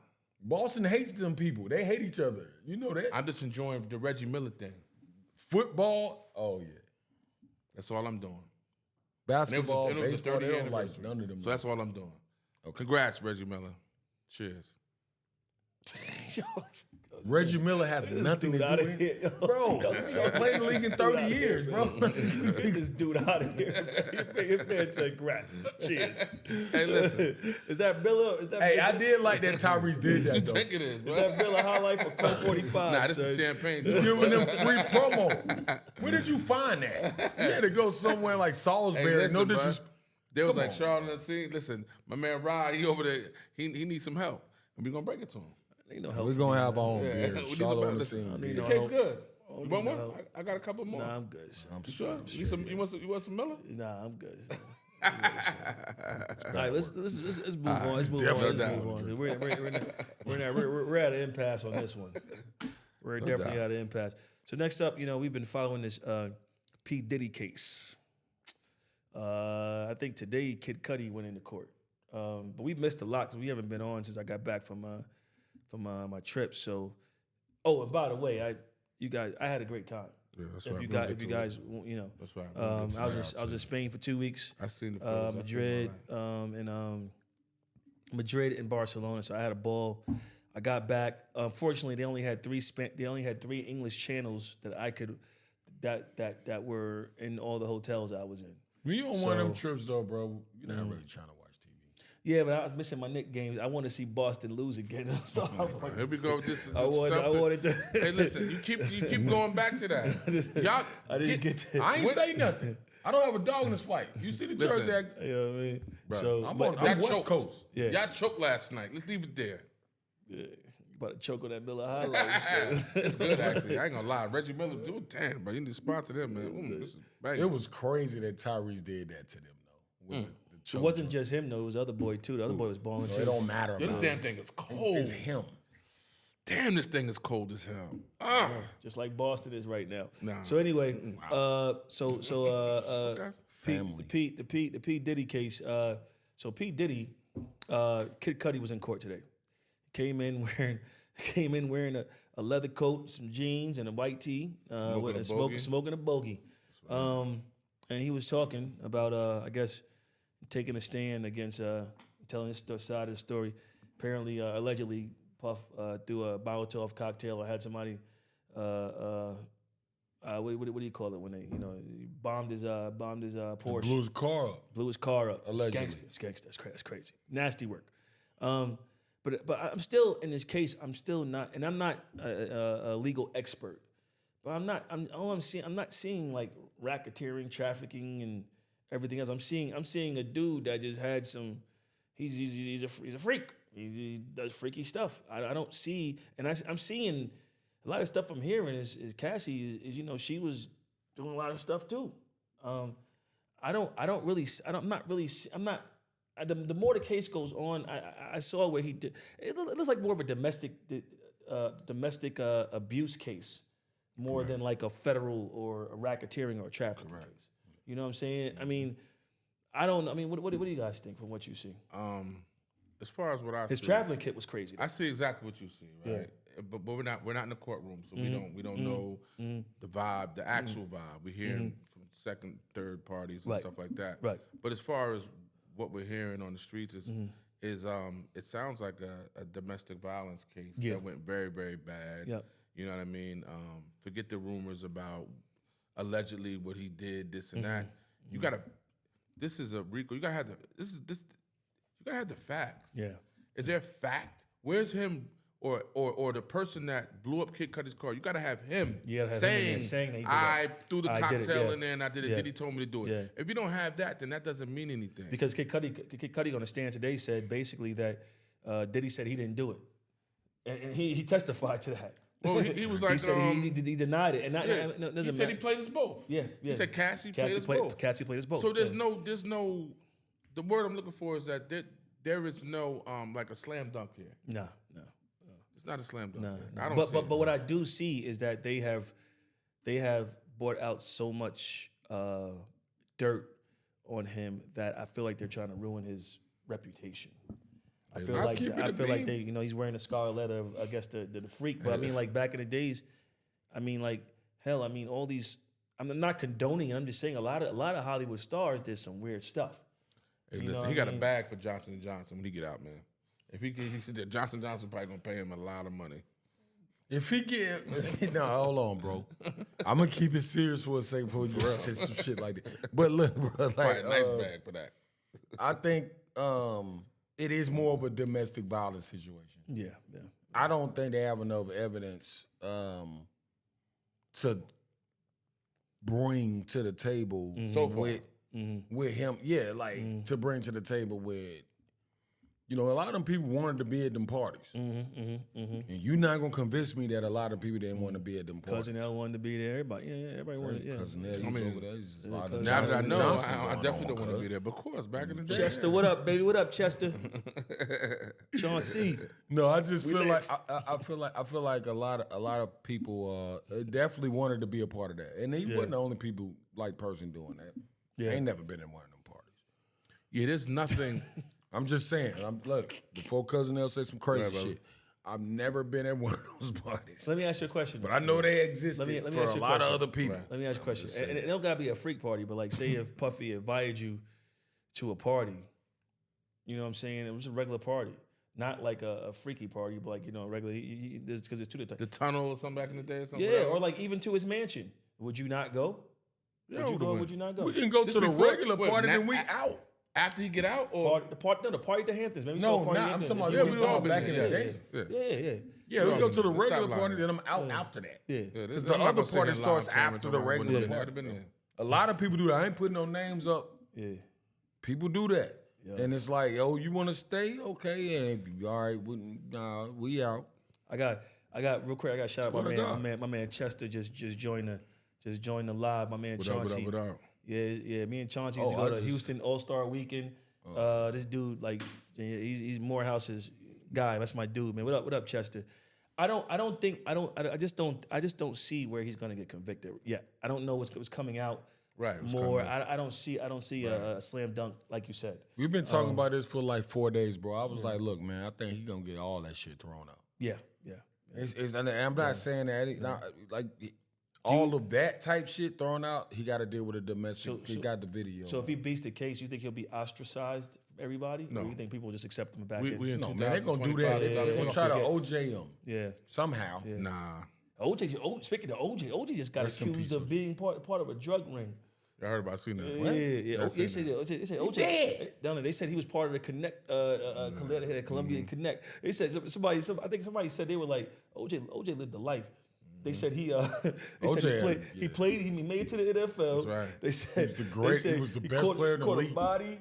Speaker 2: Boston hates them people. They hate each other. You know that.
Speaker 3: I'm just enjoying the Reggie Miller thing.
Speaker 2: Football. Oh yeah.
Speaker 3: That's all I'm doing. And
Speaker 2: Basketball.
Speaker 3: it was a
Speaker 2: Baseball.
Speaker 3: 30
Speaker 2: They don't like
Speaker 3: anniversary.
Speaker 2: none of them.
Speaker 3: So that's all I'm doing. Congrats, Reggie Miller. Cheers.
Speaker 2: Reggie Miller has nothing to
Speaker 1: dude
Speaker 2: do
Speaker 1: outta
Speaker 2: with
Speaker 1: here.
Speaker 2: it. Bro, I played in the league in 30 years, bro.
Speaker 1: Get this dude out of here. Your man said, "Congrats, cheers."
Speaker 3: Hey, listen.
Speaker 1: Is that Bill? Is that?
Speaker 2: Hey,
Speaker 1: is
Speaker 2: I
Speaker 1: that-
Speaker 2: did like that Tyrese did
Speaker 3: You
Speaker 2: that, though.
Speaker 3: think it is, bro?
Speaker 1: Is that Bill a highlight for Club 45?
Speaker 3: Nah, this
Speaker 1: son?
Speaker 3: is champagne.
Speaker 2: Giving them free promo. Where did you find that? You had to go somewhere like Salisbury.
Speaker 3: Hey, listen,
Speaker 2: no
Speaker 3: bud.
Speaker 2: disrespect.
Speaker 3: There was
Speaker 2: Come
Speaker 3: like
Speaker 2: on.
Speaker 3: Charlotte and scene. Listen, my man Rod, he over there. He needs some help. and we're gonna break it to him.
Speaker 1: Ain't no help.
Speaker 2: We're
Speaker 1: for
Speaker 2: going
Speaker 1: me,
Speaker 2: to have
Speaker 1: man.
Speaker 2: our own
Speaker 3: Yeah.
Speaker 2: beer.
Speaker 3: We need
Speaker 2: Charlotte
Speaker 3: some-
Speaker 2: on the
Speaker 3: listen,
Speaker 2: scene.
Speaker 1: I
Speaker 2: beer.
Speaker 1: need
Speaker 3: It
Speaker 1: no
Speaker 3: tastes
Speaker 1: help.
Speaker 3: good.
Speaker 1: Oh,
Speaker 3: You want
Speaker 1: no
Speaker 3: one?
Speaker 1: help.
Speaker 3: I got a couple more.
Speaker 1: Nah, I'm good. Son.
Speaker 2: I'm
Speaker 3: You sure?
Speaker 2: I'm
Speaker 3: You want some Miller?
Speaker 1: Nah, I'm good. Son. I'm good, son. All right, let's move on. Let's move on.
Speaker 3: definitely
Speaker 1: Let's move on. We're at an impasse on this one. We're definitely at an impasse. So next up, we've been following this P. Diddy case. I think today Kid Cudi went into court, but we missed a lot because we haven't been on since I got back from my trip. So, and by the way, I had a great time.
Speaker 3: Yeah, that's
Speaker 1: If
Speaker 3: right.
Speaker 1: you
Speaker 3: We'll
Speaker 1: guys,
Speaker 3: get to it. That's right.
Speaker 1: I was in Spain for 2 weeks.
Speaker 3: I seen the photos. I
Speaker 1: Madrid,
Speaker 3: seen all that.
Speaker 1: and Madrid and Barcelona. So I had a ball. I got back. Unfortunately, they only had three English channels that I could that were in all the hotels I was in.
Speaker 2: When you on one of them trips, though, bro, you're not really trying to watch TV.
Speaker 1: Yeah, but I was missing my Knicks games. I want to see Boston lose again. So
Speaker 3: Here we go. This is
Speaker 1: I wanted to.
Speaker 3: Hey, listen, you keep going back to that. Y'all,
Speaker 1: I didn't get to.
Speaker 2: I ain't say nothing. I don't have a dog in this fight. You see the
Speaker 3: Listen.
Speaker 2: jersey?
Speaker 1: You know what I mean?
Speaker 3: Bro,
Speaker 1: So
Speaker 2: I'm
Speaker 1: but-
Speaker 2: on
Speaker 3: Y'all
Speaker 2: West
Speaker 3: choked.
Speaker 2: Coast.
Speaker 1: Yeah.
Speaker 3: Y'all choked last night. Let's leave it there.
Speaker 1: yeah, you about to choke on that Miller High Life. So.
Speaker 3: It's good, actually. I ain't gonna lie. Reggie Miller, dude, damn, bro. You need to sponsor them, man. This is banging.
Speaker 2: It was crazy that Tyrese did that to them, though. With the
Speaker 1: It
Speaker 2: choke
Speaker 1: wasn't
Speaker 2: joint.
Speaker 1: just him though. It was the other boy too. The other boy was balling
Speaker 2: So
Speaker 1: too.
Speaker 2: it don't matter
Speaker 3: Yo, this
Speaker 2: about
Speaker 3: damn
Speaker 2: it.
Speaker 3: thing is cold.
Speaker 2: It's him.
Speaker 3: Damn, this thing is cold as hell. Ah.
Speaker 1: Just like Boston is right now.
Speaker 3: Nah.
Speaker 1: So anyway,
Speaker 2: Family.
Speaker 1: the P Diddy case. So P Diddy, Kid Cudi was in court today. Came in wearing a leather coat, some jeans, and a white tee. Smoking a bogey. And he was talking about I guess taking a stand against telling his side of the story. Apparently, allegedly, Puff threw a Molotov cocktail or had somebody. What do you call it when they bombed his Porsche,
Speaker 2: Blew his car up.
Speaker 1: blew his car up.
Speaker 2: Allegedly.
Speaker 1: It's gangster. That's crazy. Nasty work. But I'm still in this case. I'm still not, and I'm not a legal expert. But I'm not seeing like racketeering, trafficking, and everything else. I'm seeing a dude that just had some. He's a freak. He does freaky stuff. I don't see, and I'm seeing a lot of stuff I'm hearing is Cassie is she was doing a lot of stuff too. I'm not. The more the case goes on, I saw where he did. It looks like more of a domestic abuse case, more than like a federal or a racketeering or a trafficking case. You know what I'm saying? I mean, I don't. I mean, what do you guys think from what you see?
Speaker 3: As far as what I
Speaker 1: His
Speaker 3: see,
Speaker 1: traveling kit was crazy.
Speaker 3: I see exactly what you see, right? But we're not in the courtroom, so we don't know the vibe, the actual vibe. We're hearing from second, third parties and
Speaker 1: Right.
Speaker 3: stuff like that.
Speaker 1: Right.
Speaker 3: But as far as what we're hearing on the streets is it sounds like a domestic violence case that went very, very bad.
Speaker 1: Yep.
Speaker 3: You know what I mean? Forget the rumors about allegedly what he did, this and that. You gotta. This is a RICO. You gotta have the. You gotta have the facts.
Speaker 1: Yeah.
Speaker 3: Is there a fact? Where's him or the person that blew up Kid Cudi's car? You gotta have him
Speaker 1: You gotta have him in
Speaker 3: saying,
Speaker 1: there saying that he did
Speaker 3: I
Speaker 1: that.
Speaker 3: threw the
Speaker 1: I did it,
Speaker 3: cocktail
Speaker 1: yeah.
Speaker 3: in there and I did it.
Speaker 1: Yeah.
Speaker 3: Did he told me to do it?
Speaker 1: Yeah.
Speaker 3: If you don't have that, then that doesn't mean anything.
Speaker 1: Because Kid Cudi on the stand today said basically that Diddy said he didn't do it, and he testified to that.
Speaker 3: Well, he was like,
Speaker 1: he said he denied it, and that,
Speaker 3: yeah,
Speaker 1: no, it
Speaker 3: he
Speaker 1: doesn't
Speaker 3: said he
Speaker 1: matter.
Speaker 3: played us both.
Speaker 1: Yeah.
Speaker 3: He said Cassie played us both.
Speaker 1: Cassie played us both.
Speaker 3: So there's
Speaker 1: yeah.
Speaker 3: no. The word I'm looking for is that there is no like a slam dunk here.
Speaker 1: No.
Speaker 3: It's not a slam dunk.
Speaker 1: No,
Speaker 3: here.
Speaker 1: no.
Speaker 3: I don't.
Speaker 1: But what I do see is that they have brought out so much dirt on him that I feel like they're trying to ruin his reputation. I feel
Speaker 2: Let's
Speaker 1: like
Speaker 2: keep it a
Speaker 1: they he's wearing a scarlet leather of I guess the freak. But I mean like back in the days, I mean like hell, I mean all these. I'm not condoning it. I'm just saying a lot of Hollywood stars did some weird stuff.
Speaker 3: Hey,
Speaker 1: You know
Speaker 3: listen,
Speaker 1: what
Speaker 3: he
Speaker 1: I
Speaker 3: got a
Speaker 1: mean?
Speaker 3: bag for Johnson & Johnson when he get out, man. If he Johnson & Johnson probably gonna pay him a lot of money.
Speaker 2: If he get no, hold on, bro. I'm gonna keep it serious for a second before you say some shit like that. But look, bro, like
Speaker 3: Right, nice bag for that.
Speaker 2: I think it is more of a domestic violence situation.
Speaker 1: Yeah.
Speaker 2: I don't think they have enough evidence to bring to the table
Speaker 3: So far.
Speaker 2: with him. Yeah, like to bring to the table with You know, a lot of them people wanted to be at them parties. And you're not going to convince me that a lot of people didn't want to be at them parties.
Speaker 1: Cousin L wanted to be there. Everybody wanted. Yeah.
Speaker 2: Cousin L,
Speaker 3: I mean,
Speaker 2: over there.
Speaker 3: now that I know, I definitely don't want to be there. But of course, back in the day.
Speaker 1: Chester, what up, baby? What up, Chester? Chauncey.
Speaker 2: No, I just feel like I feel like a lot of people definitely wanted to be a part of that, and he wasn't the only person doing that.
Speaker 1: Yeah.
Speaker 2: I ain't never been in one of them parties.
Speaker 3: Yeah, there's nothing.
Speaker 2: I'm just saying. Look, before Cousin L said some crazy shit, I've never been at one of those parties.
Speaker 1: Let me ask you a question.
Speaker 2: But I know they exist
Speaker 1: let me
Speaker 2: for
Speaker 1: ask
Speaker 2: a
Speaker 1: you
Speaker 2: lot of
Speaker 1: question.
Speaker 2: other people.
Speaker 1: Let me ask you a question. And it don't gotta be a freak party, but like, say if Puffy invited you to a party, you know what I'm saying? It was a regular party, not like a freaky party, but like, you know, regular. Because it's two different.
Speaker 3: The tunnel or something back in the day. Or something
Speaker 1: Yeah, or like even to his mansion. Would you not go?
Speaker 3: Yeah,
Speaker 1: Would you go? Would you not go?
Speaker 2: We can go to the
Speaker 3: before-
Speaker 2: regular
Speaker 3: wait,
Speaker 2: party,
Speaker 3: now-
Speaker 2: then we out.
Speaker 3: After he get out, or
Speaker 1: The party at the Hamptons. Maybe
Speaker 2: No,
Speaker 1: party
Speaker 2: nah,
Speaker 1: at
Speaker 2: I'm
Speaker 1: the
Speaker 2: talking about
Speaker 1: Hamptons.
Speaker 2: we talking back in the
Speaker 3: yeah,
Speaker 2: day.
Speaker 3: yeah.
Speaker 1: Yeah.
Speaker 2: Yeah, we go to the
Speaker 3: Stop
Speaker 2: regular
Speaker 3: lying.
Speaker 2: party, then I'm out after that.
Speaker 1: Yeah.
Speaker 2: Because the other party starts after the regular party. A lot of people do that. I ain't putting no names up.
Speaker 1: Yeah.
Speaker 2: People do that. Yeah. And it's like, yo, you want to stay? Okay. And all right, we out.
Speaker 1: I got real quick. I got to shout out
Speaker 2: Swear to God.
Speaker 1: my man Chester just joined the live. My man Chauncey.
Speaker 3: What up?
Speaker 1: Yeah. Me and Chauncey used to go to Houston All-Star Weekend. This dude, like, he's Morehouse's guy. That's my dude, man. What up, Chester? I just don't see where he's gonna get convicted yet. I don't know what's coming out.
Speaker 3: Right.
Speaker 1: More. I don't see a slam dunk like you said.
Speaker 2: We've been talking about this for like 4 days, bro. I was like, look, man, I think he's gonna get all that shit thrown out.
Speaker 1: Yeah.
Speaker 2: And I'm not saying that all of that type shit thrown out. He got to deal with a domestic. He got the video.
Speaker 1: So if he beats the case, you think he'll be ostracized from everybody?
Speaker 3: No.
Speaker 1: Or you think people will just accept him back
Speaker 3: We
Speaker 1: in?
Speaker 3: in
Speaker 2: No, man, they're gonna do that. They're gonna try to OJ him.
Speaker 1: Yeah.
Speaker 2: Somehow.
Speaker 1: Yeah.
Speaker 3: Nah.
Speaker 1: Speaking of OJ just got
Speaker 2: Rest in
Speaker 1: accused
Speaker 2: peace,
Speaker 1: of being part of a drug ring.
Speaker 3: I heard about seeing that.
Speaker 1: Yeah. They said OJ. Down there, they said he was part of the Connect, Columbia Connect. They said I think somebody said they were like OJ lived the life. They said he played. He made it to the NFL.
Speaker 3: That's right.
Speaker 1: They said
Speaker 2: he was the best player in the league.
Speaker 1: Caught a body.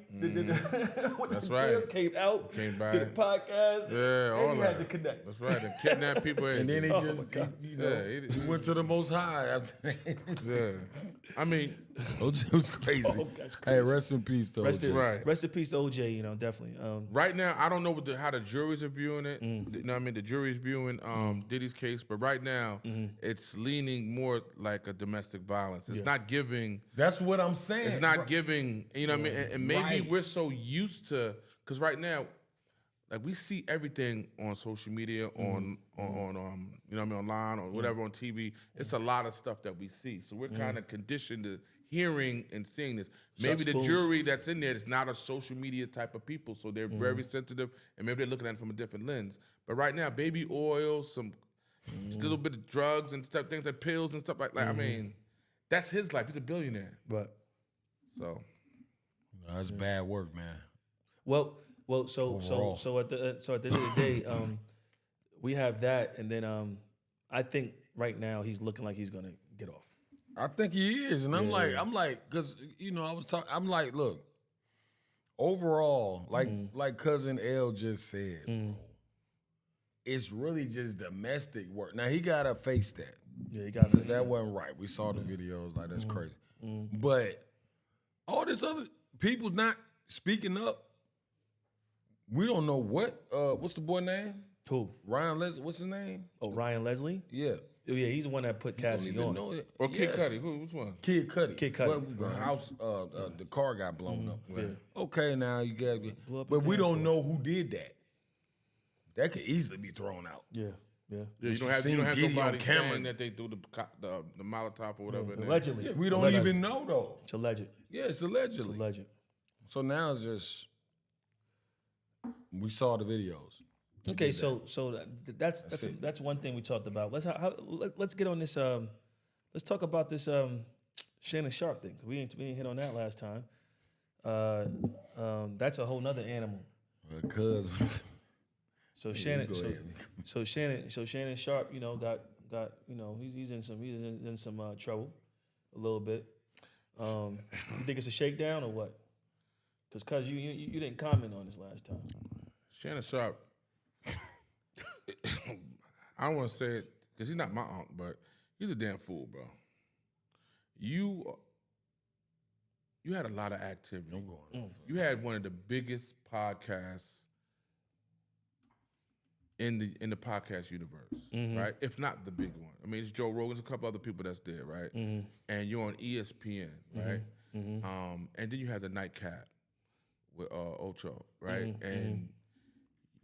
Speaker 1: Went
Speaker 3: That's
Speaker 1: to jail,
Speaker 3: right.
Speaker 1: came out.
Speaker 3: Came back.
Speaker 1: Did a podcast.
Speaker 3: Yeah, all
Speaker 1: and he
Speaker 3: that.
Speaker 1: had to connect.
Speaker 3: That's right. And kidnap people.
Speaker 2: And then he
Speaker 3: he
Speaker 2: went to the most high.
Speaker 3: Yeah. I mean,
Speaker 2: OJ was crazy.
Speaker 1: That's
Speaker 2: Hey,
Speaker 1: crazy.
Speaker 2: rest in peace to OJ.
Speaker 3: Right.
Speaker 1: Rest in peace to OJ. Definitely.
Speaker 3: right now, I don't know how the juries are viewing it. You know what I mean? The jury's viewing Diddy's case, but right now, it's leaning more like a domestic violence. It's not giving.
Speaker 2: That's what I'm saying.
Speaker 3: It's not giving. You know what I mean? And maybe
Speaker 2: Right.
Speaker 3: we're so used to, because right now, like we see everything on social media, on you know what I mean, online or whatever on TV. It's a lot of stuff that we see, so we're kind of conditioned to hearing and seeing this. Maybe the
Speaker 1: spoons.
Speaker 3: jury that's in there is not a social media type of people, so they're very sensitive, and maybe they're looking at it from a different lens. But right now, baby oil, some little bit of drugs and stuff, things like pills and stuff like that. I mean, that's his life. He's a billionaire,
Speaker 1: but
Speaker 3: so
Speaker 2: That's bad work, man.
Speaker 1: Well, so
Speaker 2: Overall.
Speaker 1: at the end of the day, we have that, and then I think right now he's looking like he's gonna get off.
Speaker 2: I think he is, and I'm like, because I was talking. I'm like, look, overall, like cousin L just said, bro, it's really just domestic work. Now he gotta face that.
Speaker 1: Yeah, he got
Speaker 2: That wasn't right. We saw the videos, like that's crazy. But all this other people not speaking up. We don't know what's the boy name?
Speaker 1: Who?
Speaker 2: Ryan Leslie. What's his name?
Speaker 1: Oh, Ryan Leslie.
Speaker 2: Yeah.
Speaker 1: Oh, yeah, he's the one that put Cassie
Speaker 2: Don't even
Speaker 1: on.
Speaker 2: know it.
Speaker 3: or Kid
Speaker 2: Yeah.
Speaker 3: Cudi. Which one?
Speaker 2: Kid Cudi.
Speaker 1: Kid Cudi.
Speaker 2: Well, the house, the car got blown up.
Speaker 1: Yeah.
Speaker 2: Okay, now you got,
Speaker 1: Blew up
Speaker 2: but
Speaker 1: his
Speaker 2: we don't
Speaker 1: pants.
Speaker 2: know who did that. That could easily be thrown out.
Speaker 1: Yeah.
Speaker 3: Yeah, you don't have
Speaker 2: seen Diddy on
Speaker 3: nobody
Speaker 2: camera.
Speaker 3: saying that they threw the Molotov or whatever. in there.
Speaker 1: Allegedly.
Speaker 2: Yeah, we don't
Speaker 1: Allegedly.
Speaker 2: even know though.
Speaker 1: It's alleged.
Speaker 2: Yeah, it's
Speaker 1: It's
Speaker 2: allegedly.
Speaker 1: alleged.
Speaker 2: So now it's just we saw the videos.
Speaker 1: Okay, so that's one thing we talked about. Let's get on this. Let's talk about this Shannon Sharp thing. We didn't hit on that last time. That's a whole nother animal.
Speaker 2: Because
Speaker 1: So Shannon,
Speaker 2: go ahead.
Speaker 1: so Shannon Sharp, got he's in some trouble a little bit. You think it's a shakedown or what? Because you didn't comment on this last time.
Speaker 3: Shannon Sharp, I don't want to say it because he's not my uncle, but he's a damn fool, bro. You had a lot of activity. You had one of the biggest podcasts in the podcast universe, right? If not the big one. I mean, it's Joe Rogan's, a couple other people that's there, right? And you're on ESPN, right? And then you have the Nightcap with Ocho, right? And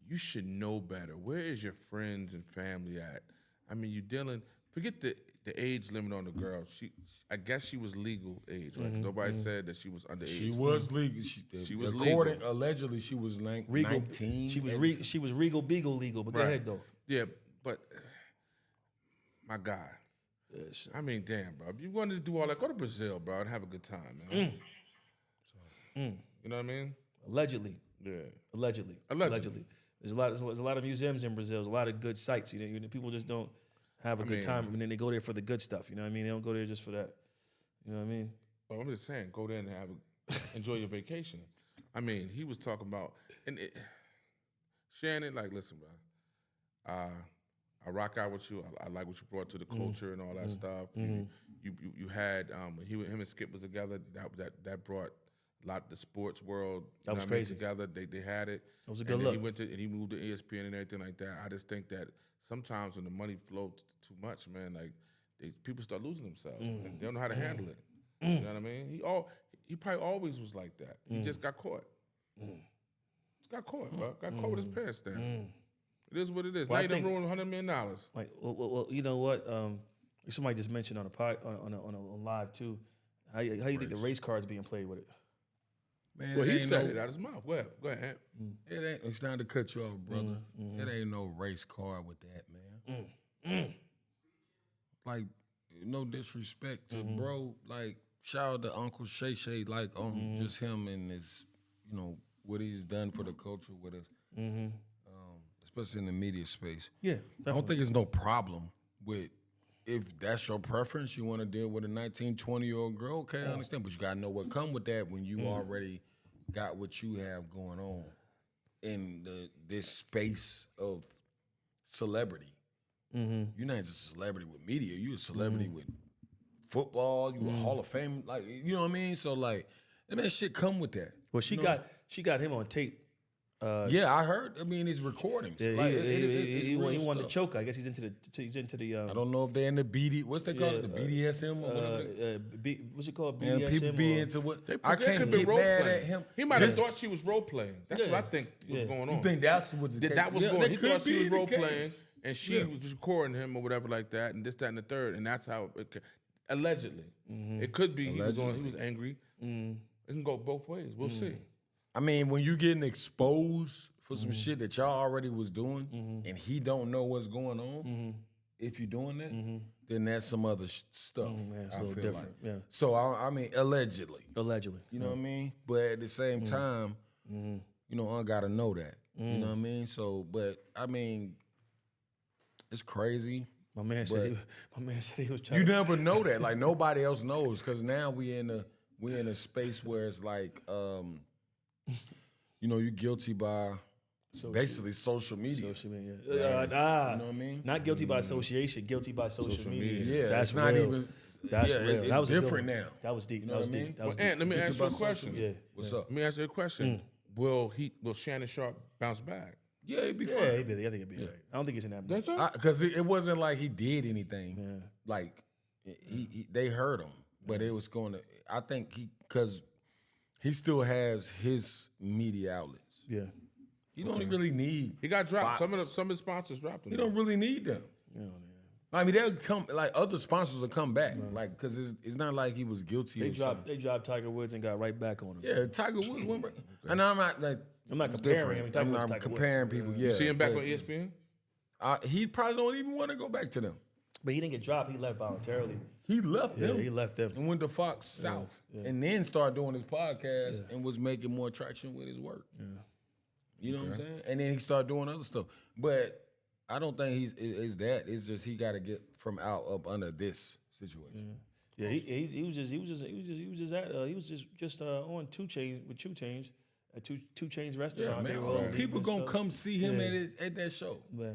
Speaker 3: you should know better. Where is your friends and family at? I mean, you dealing. Forget the age limit on the girl. I guess she was legal age, right? Nobody said that she was underage.
Speaker 2: She was legal. She was legal. Allegedly, she was
Speaker 1: Regal,
Speaker 2: 19.
Speaker 1: She was Regal Beagle legal, but go ahead though.
Speaker 3: Yeah, but my God. I mean, damn, bro. If you wanted to do all that, go to Brazil, bro, and have a good time, man. You know what I mean?
Speaker 1: Allegedly.
Speaker 3: Yeah.
Speaker 1: Allegedly. There's a lot of museums in Brazil. There's a lot of good sites. You know, people just don't have a good time, and then they go there for the good stuff. You know what I mean? They don't go there just for that. You know what I mean?
Speaker 3: Well, I'm just saying, go there and enjoy your vacation. I mean, he was talking about Shannon. Like, listen, bro. I rock out with you. I like what you brought to the culture and all that stuff. You had him and Skip was together. That brought a lot of the sports world.
Speaker 1: That was crazy.
Speaker 3: Together, they had it.
Speaker 1: It was a good look.
Speaker 3: He moved to ESPN and everything like that. I just think that sometimes when the money flows too much, man, like people start losing themselves. And they don't know how to handle it. You know what I mean? He probably always was like that. He just got caught. Just got caught, bro. Got caught with his pants down. It is what it is.
Speaker 1: Well,
Speaker 3: now you done ruined $100 million.
Speaker 1: Like, well, you know what? Somebody just mentioned on on live too. How you think the race card's being played with it?
Speaker 2: Man,
Speaker 3: well, he said it out of his mouth. Go ahead.
Speaker 2: It's not to cut you off, brother. It ain't no race card with that, man. Like, no disrespect to bro. Like, shout out to Uncle Shay Shay, like, on just him and his, you know, what he's done for the culture with us. Especially in the media space.
Speaker 1: Yeah,
Speaker 2: I don't think there's no problem with, if that's your preference, you want to deal with a 19, 20-year-old girl, okay, I understand. But you got to know what come with that when you already got what you have going on in this space of celebrity. You're not just a celebrity with media. You're a celebrity with football. You a Hall of Fame. Like, you know what I mean? So, like, that shit come with that.
Speaker 1: Well, she got him on tape.
Speaker 2: Yeah, I heard. I mean, his recordings.
Speaker 1: Yeah,
Speaker 2: like,
Speaker 1: he won the choke. I guess he's into the.
Speaker 2: I don't know if they're in the BD. What's they called? The BDSM or whatever.
Speaker 1: What's it called?
Speaker 2: And
Speaker 1: BDSM.
Speaker 2: people be into what? I
Speaker 3: They
Speaker 2: can't
Speaker 3: could be
Speaker 2: get
Speaker 3: role
Speaker 2: mad
Speaker 3: playing.
Speaker 2: at him.
Speaker 3: He might have thought she was role playing. That's what I think was going on.
Speaker 2: You think that's what
Speaker 3: that was going on? He thought she was role playing, and she
Speaker 2: Yeah.
Speaker 3: was recording him or whatever like that, and this, that, and the third, and that's how allegedly. It could be he was angry. It can go both ways. We'll see.
Speaker 2: I mean, when you getting exposed for some shit that y'all already was doing, and he don't know what's going on, if you're doing that, then that's some other stuff.
Speaker 1: Yeah, it's a
Speaker 2: I
Speaker 1: little
Speaker 2: feel
Speaker 1: different.
Speaker 2: like.
Speaker 1: Yeah.
Speaker 2: So I mean, allegedly.
Speaker 1: Allegedly.
Speaker 2: You know what I mean? But at the same time, you know, I gotta know that. You know what I mean? So, but I mean, it's crazy.
Speaker 1: My man said he was trying.
Speaker 2: You never know that. Like, nobody else knows, because now we in a space where it's like, you know, you're guilty by basically social media.
Speaker 1: Social media.
Speaker 2: You know what I mean?
Speaker 1: Not guilty by association, guilty by social media.
Speaker 2: Yeah,
Speaker 1: that's
Speaker 2: it's not
Speaker 1: real.
Speaker 2: even.
Speaker 1: That's
Speaker 2: yeah,
Speaker 1: real.
Speaker 2: It's
Speaker 1: That was
Speaker 2: different
Speaker 1: a good
Speaker 2: now.
Speaker 1: one. That was deep.
Speaker 2: You know
Speaker 1: That was
Speaker 2: what I mean?
Speaker 1: deep. That was
Speaker 3: Well,
Speaker 1: deep.
Speaker 3: Ant, let me ask you a question.
Speaker 1: Yeah.
Speaker 2: What's up?
Speaker 3: Let me ask you a question. Will Shannon Sharp bounce back?
Speaker 2: Yeah, he'd be fine.
Speaker 1: Yeah, I think he'd be all right. I don't think he's in that much.
Speaker 3: That's right.
Speaker 2: Because it wasn't like he did anything. Like, they hurt him, but it was going to. I think because he still has his media outlets.
Speaker 1: Yeah.
Speaker 2: He don't really need.
Speaker 3: He got dropped.
Speaker 2: bots.
Speaker 3: Some of his sponsors dropped him.
Speaker 2: He don't really need them.
Speaker 1: Yeah, man.
Speaker 2: I mean, they'll come. Like, other sponsors will come back. Like, because it's not like he was guilty.
Speaker 1: They dropped Tiger Woods and got right back on him.
Speaker 2: Yeah, Tiger Woods went back. And I'm not like.
Speaker 1: I'm not
Speaker 2: it's
Speaker 1: comparing
Speaker 2: different.
Speaker 1: him. Tiger
Speaker 2: I'm
Speaker 1: Woods,
Speaker 2: not
Speaker 1: Tiger
Speaker 2: comparing
Speaker 1: Woods.
Speaker 2: people.
Speaker 1: Yeah.
Speaker 2: Yeah,
Speaker 3: See him back
Speaker 2: but,
Speaker 3: on ESPN?
Speaker 2: He probably don't even want to go back to them.
Speaker 1: But he didn't get dropped. He left voluntarily.
Speaker 2: He left them.
Speaker 1: Yeah, he left them.
Speaker 2: And went to Fox South. And then started doing his podcast and was making more traction with his work. Yeah. You know what I'm saying? And then he started doing other stuff. But I don't think is that. It's just he got to get from out up under this situation.
Speaker 1: Yeah, he was just on 2 Chainz with 2 Chainz, at Two Chainz restaurant.
Speaker 2: Yeah,
Speaker 1: They
Speaker 2: man.
Speaker 1: were all
Speaker 2: People
Speaker 1: leaving
Speaker 2: gonna
Speaker 1: and stuff.
Speaker 2: come see him at that show.
Speaker 1: Yeah.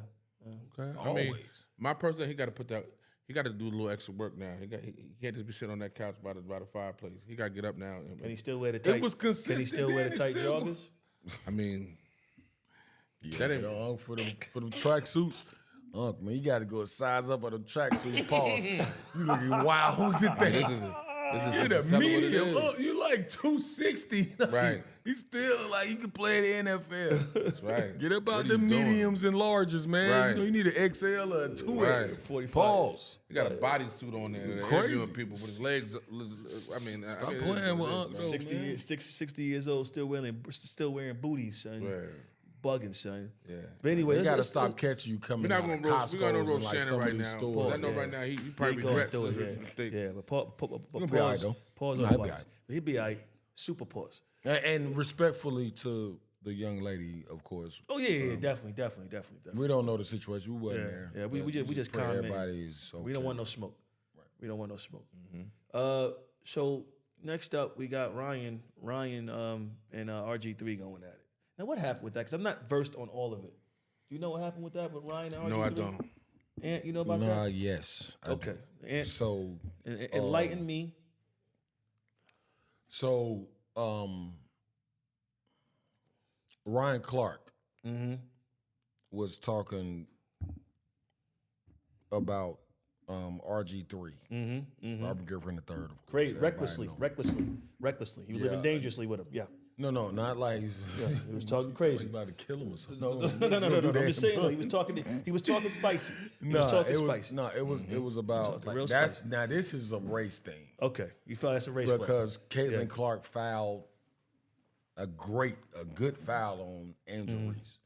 Speaker 3: Okay. I
Speaker 2: Always.
Speaker 3: mean, my person, he got to put that. He got to do a little extra work now. He can't just be sitting on that couch by the fireplace. He got to get up now.
Speaker 1: Can he still wear the tight?
Speaker 2: was consistent,
Speaker 1: Can he still wear the
Speaker 2: then.
Speaker 1: tight
Speaker 2: It's still-
Speaker 1: joggers?
Speaker 3: I mean,
Speaker 2: Yeah,
Speaker 3: That ain't-
Speaker 2: dog, for them track suits. Man, you got to go a size up on the track suits. Pause. You looking wild today.
Speaker 3: this
Speaker 2: You're
Speaker 3: is
Speaker 2: the
Speaker 3: tell me what it
Speaker 2: medium.
Speaker 3: is.
Speaker 2: You like 260.
Speaker 3: Right.
Speaker 2: You still like you can play the NFL.
Speaker 3: That's right.
Speaker 2: Get up
Speaker 3: What
Speaker 2: out
Speaker 3: are
Speaker 2: the
Speaker 3: you doing?
Speaker 2: mediums and larges, man.
Speaker 3: Right.
Speaker 2: You need an XL or a 2X.
Speaker 3: Right.
Speaker 1: 45.
Speaker 2: Pause.
Speaker 3: He got a bodysuit on there.
Speaker 2: Crazy.
Speaker 3: Interviewing people with his legs. I mean,
Speaker 2: Stop playing with Unc, though,
Speaker 1: 60,
Speaker 2: man.
Speaker 1: 60 years old, still wearing booties, son.
Speaker 3: Right.
Speaker 1: Bugging, son.
Speaker 3: Yeah.
Speaker 1: But anyway,
Speaker 2: They got to
Speaker 1: let's-
Speaker 2: stop catching you coming
Speaker 3: We're
Speaker 2: out
Speaker 3: not
Speaker 2: of
Speaker 3: gonna roast. We're gonna
Speaker 2: Costco's and
Speaker 3: roast
Speaker 2: like
Speaker 3: Shannon
Speaker 2: some
Speaker 3: right
Speaker 2: of these
Speaker 3: now.
Speaker 2: stores.
Speaker 3: I know
Speaker 1: yeah.
Speaker 3: right now he
Speaker 1: He
Speaker 3: probably
Speaker 1: going
Speaker 3: regrets
Speaker 1: through
Speaker 3: his
Speaker 1: it,
Speaker 3: mistake.
Speaker 1: yeah, but
Speaker 2: He'll be all right, though.
Speaker 1: pause
Speaker 2: Nah,
Speaker 1: on
Speaker 2: he'll
Speaker 1: the
Speaker 2: be
Speaker 1: box.
Speaker 2: all
Speaker 1: He'll be all right. Super pause.
Speaker 2: And respectfully to the young lady, of course.
Speaker 1: Oh yeah, definitely.
Speaker 2: We don't know the situation. We wasn't
Speaker 1: Yeah,
Speaker 2: there.
Speaker 1: yeah. We
Speaker 2: but
Speaker 1: just
Speaker 2: pray
Speaker 1: comment.
Speaker 2: everybody's okay.
Speaker 1: We don't want no smoke. We don't want no smoke. So next up, we got Ryan, and RG3 going at it. Now, what happened with that? Because I'm not versed on all of it. Do you know what happened with that with Ryan and RG3?
Speaker 3: No, I don't.
Speaker 1: And you know about
Speaker 2: Nah,
Speaker 1: that?
Speaker 2: yes. I
Speaker 1: Okay.
Speaker 2: do.
Speaker 1: And
Speaker 2: So,
Speaker 1: enlighten me.
Speaker 2: so Ryan Clark was talking about RG3, Robert Griffin III, of course.
Speaker 1: Great,
Speaker 2: Everybody
Speaker 1: recklessly. He was
Speaker 2: Yeah.
Speaker 1: living dangerously with him. Yeah.
Speaker 2: No, not like
Speaker 1: He was talking crazy.
Speaker 2: you about to kill him or something.
Speaker 1: No. I'm just saying, though, he was talking spicy. He was talking spicy.
Speaker 2: It was about
Speaker 1: talking
Speaker 2: like,
Speaker 1: real
Speaker 2: that's
Speaker 1: spicy.
Speaker 2: now this is a race thing
Speaker 1: Okay, you feel that's a race play.
Speaker 2: because Caitlin
Speaker 1: Yeah.
Speaker 2: Clark fouled a good foul on Angel Reese.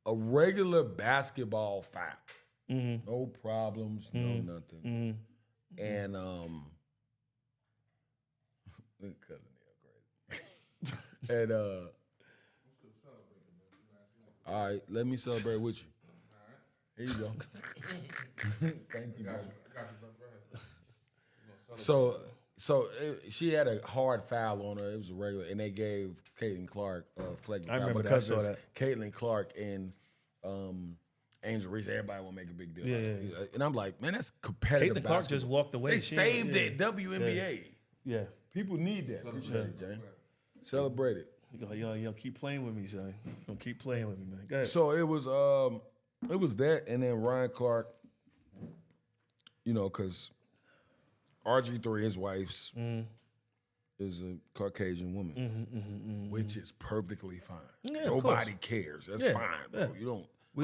Speaker 2: A regular basketball foul. No problems, no nothing. And cousin Neil crazy. And all right, let me celebrate with you. Here you go. Thank you, brother. She had a hard foul on her. It was a regular, and they gave Caitlin Clark a flagrant foul
Speaker 1: remember that.
Speaker 2: because
Speaker 1: I saw
Speaker 2: it's
Speaker 1: that.
Speaker 2: Caitlin Clark and Angel Reese. Everybody want to make a big deal.
Speaker 1: Yeah.
Speaker 2: And I'm like, man, that's competitive.
Speaker 1: Caitlin Clark
Speaker 2: basketball.
Speaker 1: just walked away.
Speaker 2: They
Speaker 1: She-
Speaker 2: saved
Speaker 1: yeah.
Speaker 2: it. WNBA.
Speaker 1: Yeah.
Speaker 2: People need that. Appreciate it, Jane. Celebrate it.
Speaker 1: You keep playing with me, son. Don't keep playing with me, man. Go ahead.
Speaker 2: So it was that, and then Ryan Clark, because RG3, his wife's, is a Caucasian woman, which is perfectly fine.
Speaker 1: Yeah, of
Speaker 2: Nobody
Speaker 1: course.
Speaker 2: cares. That's
Speaker 1: Yeah,
Speaker 2: fine, bro.
Speaker 1: yeah.
Speaker 2: You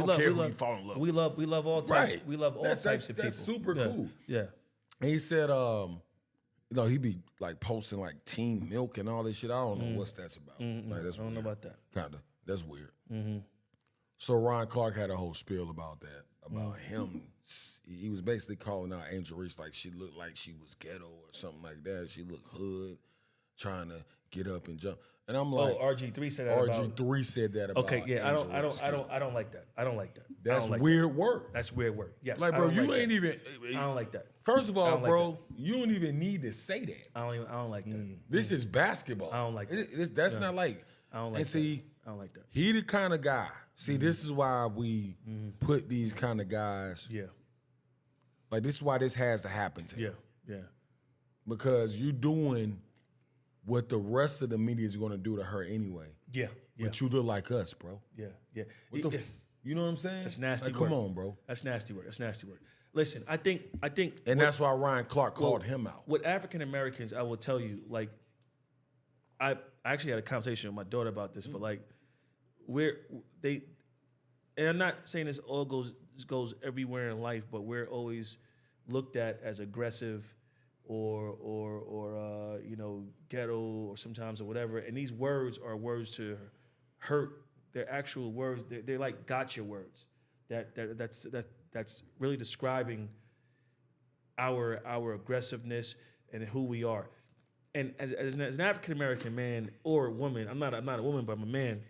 Speaker 2: don't care who you fall in love with.
Speaker 1: We love all types.
Speaker 2: Right.
Speaker 1: We love all
Speaker 2: That's-
Speaker 1: types of people.
Speaker 2: that's super
Speaker 1: Yeah.
Speaker 2: cool.
Speaker 1: Yeah.
Speaker 2: And he said, he'd be like posting like Team Milk and all this shit. I don't know what that's about. Like, that's
Speaker 1: I don't know
Speaker 2: weird.
Speaker 1: about that.
Speaker 2: Kinda. That's weird. So Ryan Clark had a whole spiel about that, about him. He was basically calling out Angel Reese like she looked like she was ghetto or something like that. She looked hood, trying to get up and jump. And I'm like,
Speaker 1: RG3 said that about.
Speaker 2: RG3 said that about.
Speaker 1: Okay, yeah,
Speaker 2: Angel Reese.
Speaker 1: I don't like that. I don't like that. I
Speaker 2: That's
Speaker 1: don't like
Speaker 2: weird work.
Speaker 1: That's weird work. Yes.
Speaker 2: Like,
Speaker 1: I
Speaker 2: bro,
Speaker 1: don't
Speaker 2: you
Speaker 1: like
Speaker 2: ain't
Speaker 1: that.
Speaker 2: even.
Speaker 1: I don't like that.
Speaker 2: First of
Speaker 1: I
Speaker 2: all,
Speaker 1: don't like
Speaker 2: bro, you don't even need to say that.
Speaker 1: I don't like that.
Speaker 2: This is basketball.
Speaker 1: I don't like that.
Speaker 2: That's not like.
Speaker 1: I don't like
Speaker 2: And see,
Speaker 1: that. I don't like that.
Speaker 2: he the kind of guy. See, this is why we put these kind of guys.
Speaker 1: Yeah.
Speaker 2: Like, this is why this has to happen to him.
Speaker 1: Yeah.
Speaker 2: Because you're doing what the rest of the media is going to do to her anyway.
Speaker 1: Yeah. Yeah.
Speaker 2: But you look like us, bro.
Speaker 1: Yeah. Yeah.
Speaker 2: What the you know what I'm saying?
Speaker 1: That's nasty
Speaker 2: Like,
Speaker 1: work.
Speaker 2: come on, bro.
Speaker 1: That's nasty work. That's nasty work. Listen, I think
Speaker 2: And that's why Ryan Clark called him out.
Speaker 1: With African Americans, I will tell you, like, I actually had a conversation with my daughter about this, but like, and I'm not saying this all goes everywhere in life, but we're always looked at as aggressive or ghetto or sometimes or whatever. And these words are words to hurt. They're actual words. They're like gotcha words. That's really describing our aggressiveness and who we are. And as an African American man or woman, I'm not a woman, but I'm a man.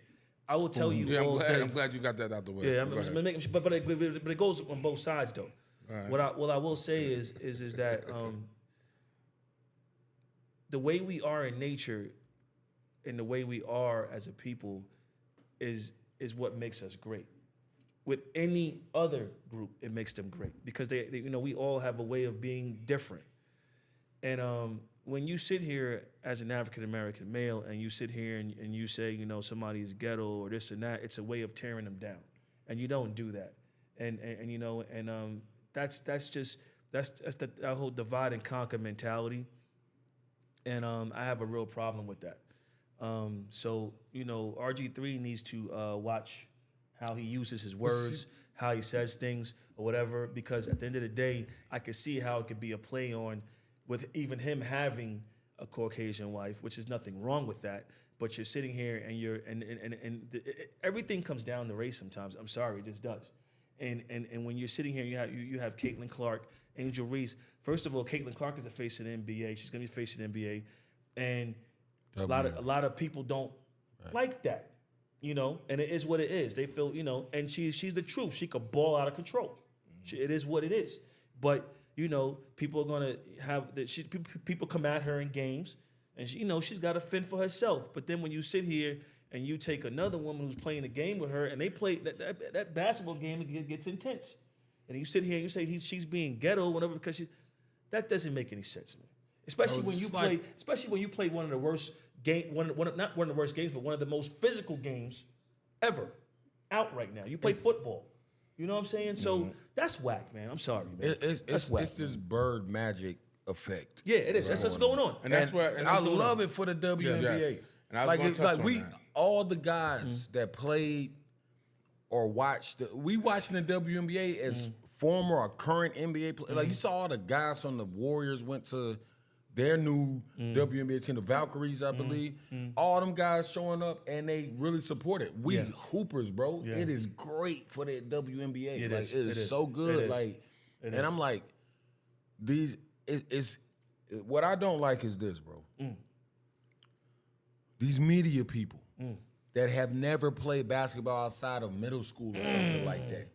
Speaker 1: I will tell you
Speaker 3: Yeah,
Speaker 1: all day.
Speaker 3: I'm glad you got that out the way.
Speaker 1: Yeah,
Speaker 3: Go ahead.
Speaker 1: but it goes on both sides though.
Speaker 3: Right.
Speaker 1: What I will say is that the way we are in nature, and the way we are as a people is what makes us great. With any other group, it makes them great because they we all have a way of being different. And when you sit here as an African American male and you sit here and you say, somebody's ghetto or this and that, it's a way of tearing them down, and you don't do that. And that's that whole divide and conquer mentality, and I have a real problem with that. So RG3 needs to watch how he uses his words, how he says things or whatever, because at the end of the day, I could see how it could be a play on with even him having a Caucasian wife, which is nothing wrong with that. But you're sitting here and everything comes down to race sometimes. I'm sorry, it just does. And when you're sitting here, you have Caitlin Clark, Angel Reese. First of all, Caitlin Clark is a face of the NBA. She's gonna be facing the NBA, and a lot of people don't like that. And it is what it is. They feel, and she's the truth. She could ball out of control. It is what it is. But people are gonna have that. People come at her in games, and she's got to fend for herself. But then when you sit here and you take another woman who's playing a game with her, and they play that basketball game, it gets intense. And you sit here and you say she's being ghetto, whatever, because that doesn't make any sense, man. Especially when you play one of the worst not one of the worst games, but one of the most physical games ever out right now. You play football. You know what I'm saying? So that's whack, man. I'm sorry, man.
Speaker 2: It's
Speaker 1: whack,
Speaker 2: this bird magic effect.
Speaker 1: Yeah, it is. That's what's going on.
Speaker 3: And that's what
Speaker 2: I love it for the WNBA.
Speaker 3: Yes. And I was going to touch on that.
Speaker 2: All the guys that played or watched, we watching the WNBA as former or current NBA players. Like you saw all the guys from the Warriors went to their new WNBA team, the Valkyries, I believe. All them guys showing up, and they really support it. We hoopers, bro. Yeah. It is great for the WNBA. It is so good. I'm like, what I don't like is this, bro. These media people that have never played basketball outside of middle school or something like that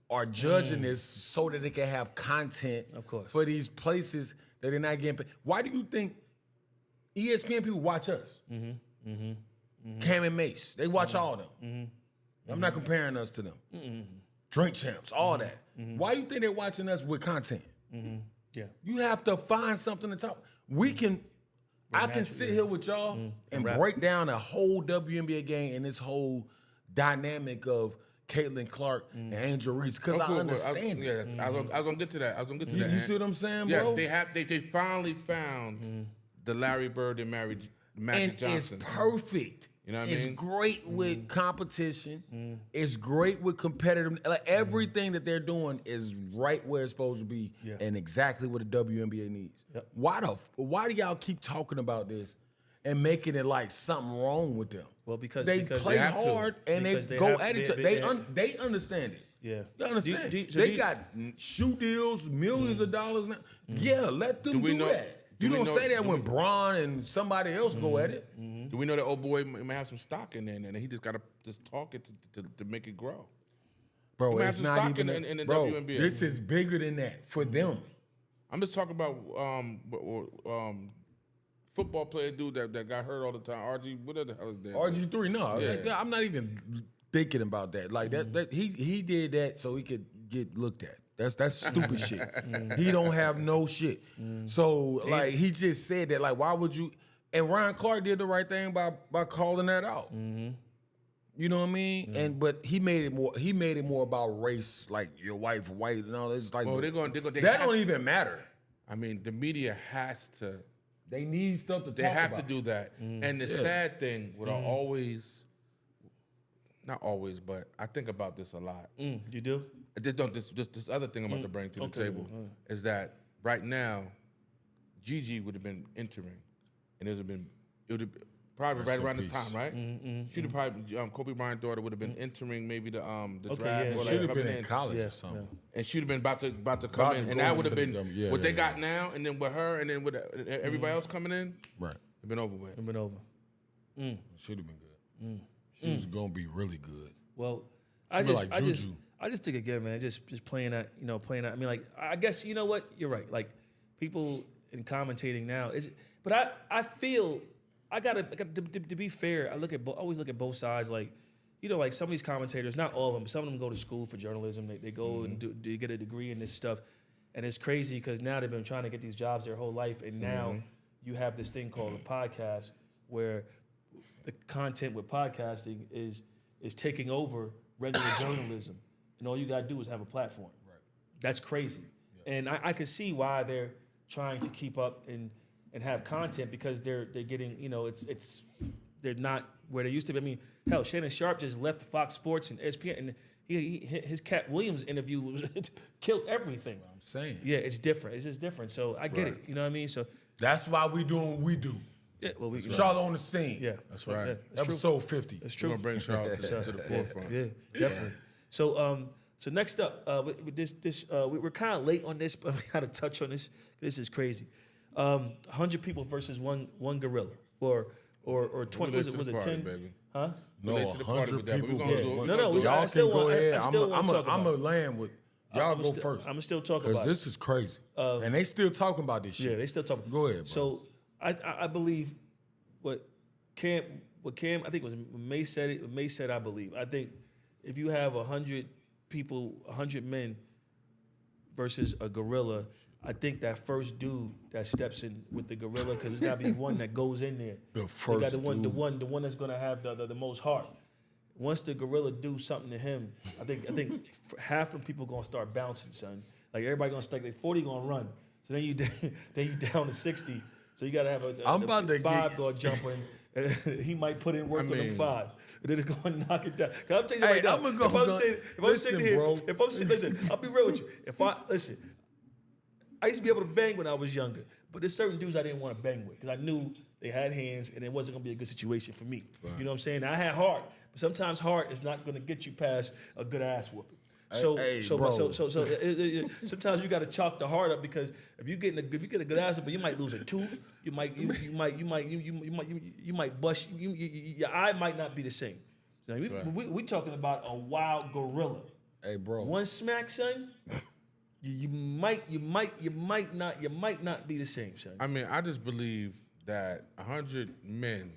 Speaker 2: are judging this so that they can have content for these places that they're not getting paid. Why do you think ESPN people watch us? Cam and Mace, they watch all of them. I'm not comparing us to them. Drink Champs, all that. Why do you think they're watching us with content?
Speaker 1: Yeah,
Speaker 2: you have to find something to talk. I can sit here with y'all and break down a whole WNBA game and this whole dynamic of Caitlin Clark and Angel Reese because I understand it.
Speaker 3: I was gonna get to that.
Speaker 2: You see what I'm saying, bro?
Speaker 3: Yes, they finally found the Larry Bird and Magic Johnson.
Speaker 2: It's perfect. You know what I mean? It's great with competition. It's great with competitive. Like everything that they're doing is right where it's supposed to be, and exactly what the WNBA needs. Yep. Why do y'all keep talking about this and making it like something wrong with them?
Speaker 1: Well, because
Speaker 2: they play hard and they go at each other. They understand it.
Speaker 1: Yeah,
Speaker 2: you understand. They got shoe deals, millions of dollars now. Yeah, let them do that. You don't say that when Bron and somebody else go at it.
Speaker 3: Do we know that old boy may have some stock in there, and he just got to just talk it to make it grow?
Speaker 2: Bro, it's not even
Speaker 3: in the
Speaker 2: bro,
Speaker 3: WNBA.
Speaker 2: This is bigger than that for them. I'm
Speaker 3: just talking about football player dude that got hurt all the time. What the hell is that?
Speaker 2: RG3, no. Yeah. I'm not even thinking about that. Like that he did that so he could get looked at. That's stupid shit. He don't have no shit. So like he just said that, like, why would you? And Ryan Clark did the right thing by calling that out. You know what I mean? But he made it more about race, like your wife white and all this. Like, well, they don't even matter.
Speaker 3: I mean, the media has to.
Speaker 2: They need stuff to talk about.
Speaker 3: They have to do that. And the sad thing would always, not always, but I think about this a lot.
Speaker 1: You do?
Speaker 3: This other thing I'm about to bring to the table is that right now, Gigi would have been entering, and it would have probably right around this time, right? She'd have probably Kobe Bryant's daughter would have been entering maybe the draft.
Speaker 2: Yeah. She'd have been in college or something,
Speaker 3: and she'd have been about to come in, and that would have been what they got now, and then with her, and then with everybody else coming in,
Speaker 2: right?
Speaker 3: It'd been over with.
Speaker 1: It'd been over.
Speaker 2: Should have been good. She was gonna be really good.
Speaker 1: Well, I just think again, man, just playing that, playing that. I mean, like, I guess you know what, you're right. Like, people in commentating now but I feel I gotta to be fair. I always look at both sides. Like, you know, like some of these commentators, not all of them, but some of them go to school for journalism. They go and they get a degree in this stuff, and it's crazy because now they've been trying to get these jobs their whole life, and now you have this thing called a podcast where the content with podcasting is taking over regular journalism, and all you gotta do is have a platform. Right. That's crazy, and I can see why they're trying to keep up and have content because they're getting, you know, they're not where they used to be. I mean, hell, Shannon Sharp just left Fox Sports and ESPN, and his Cat Williams interview was killed everything.
Speaker 2: I'm saying.
Speaker 1: Yeah, it's different. It's just different. So I get it. You know what I mean? So
Speaker 2: that's why we doing what we do.
Speaker 1: Yeah, well,
Speaker 2: Charlotte on the scene.
Speaker 1: Yeah,
Speaker 3: that's right.
Speaker 1: Yeah, that's
Speaker 2: Episode 50.
Speaker 1: That's true.
Speaker 3: We're gonna bring Charlotte to the forefront.
Speaker 1: Yeah, definitely. So so next up, with this we're kind of late on this, but we got to touch on this. This is crazy. 100 people versus one gorilla, or 20. Was it 10?
Speaker 3: Baby.
Speaker 1: Huh?
Speaker 2: No,
Speaker 3: Relate to the party with that, but
Speaker 2: 100
Speaker 3: we're
Speaker 2: people.
Speaker 3: gonna
Speaker 1: No,
Speaker 3: do it.
Speaker 1: no. I
Speaker 2: Y'all
Speaker 1: still
Speaker 2: can go
Speaker 1: want.
Speaker 2: ahead.
Speaker 1: I still want to talk
Speaker 2: I'm
Speaker 1: about
Speaker 2: a land with y'all. Go first.
Speaker 1: I'm still talking
Speaker 2: Because
Speaker 1: about
Speaker 2: this is crazy, and they still talking about this shit.
Speaker 1: Yeah, they still talking.
Speaker 2: Go ahead, bro.
Speaker 1: So I believe what Cam I think it was May said it. May said I believe. I think if you have 100 people, 100 men versus a gorilla, I think that first dude that steps in with the gorilla, because it's got to be one that goes in there.
Speaker 2: The first
Speaker 1: got the one that's gonna have the most heart. Once the gorilla do something to him, I think half of people gonna start bouncing, son. Like everybody gonna start, like 40 gonna run. So then you down to 60. So you gotta have a 5 gonna jump in. He might put in work on them 5, and then it's gonna knock it down. Cause I'm telling you right now, if I'm sitting here, listen, I'll be real with you. I used to be able to bang when I was younger, but there's certain dudes I didn't want to bang with because I knew they had hands and it wasn't gonna be a good situation for me. Right. You know what I'm saying? I had heart, but sometimes heart is not gonna get you past a good ass whooping. So sometimes you got to chalk the heart up, because if you get a good ass whooping, you might lose a tooth. You might bust. Your eye might not be the same. Now, we talking about a wild gorilla.
Speaker 2: Hey, bro.
Speaker 1: One smack, son. You might not be the same, son.
Speaker 3: I mean, I just believe that 100 men,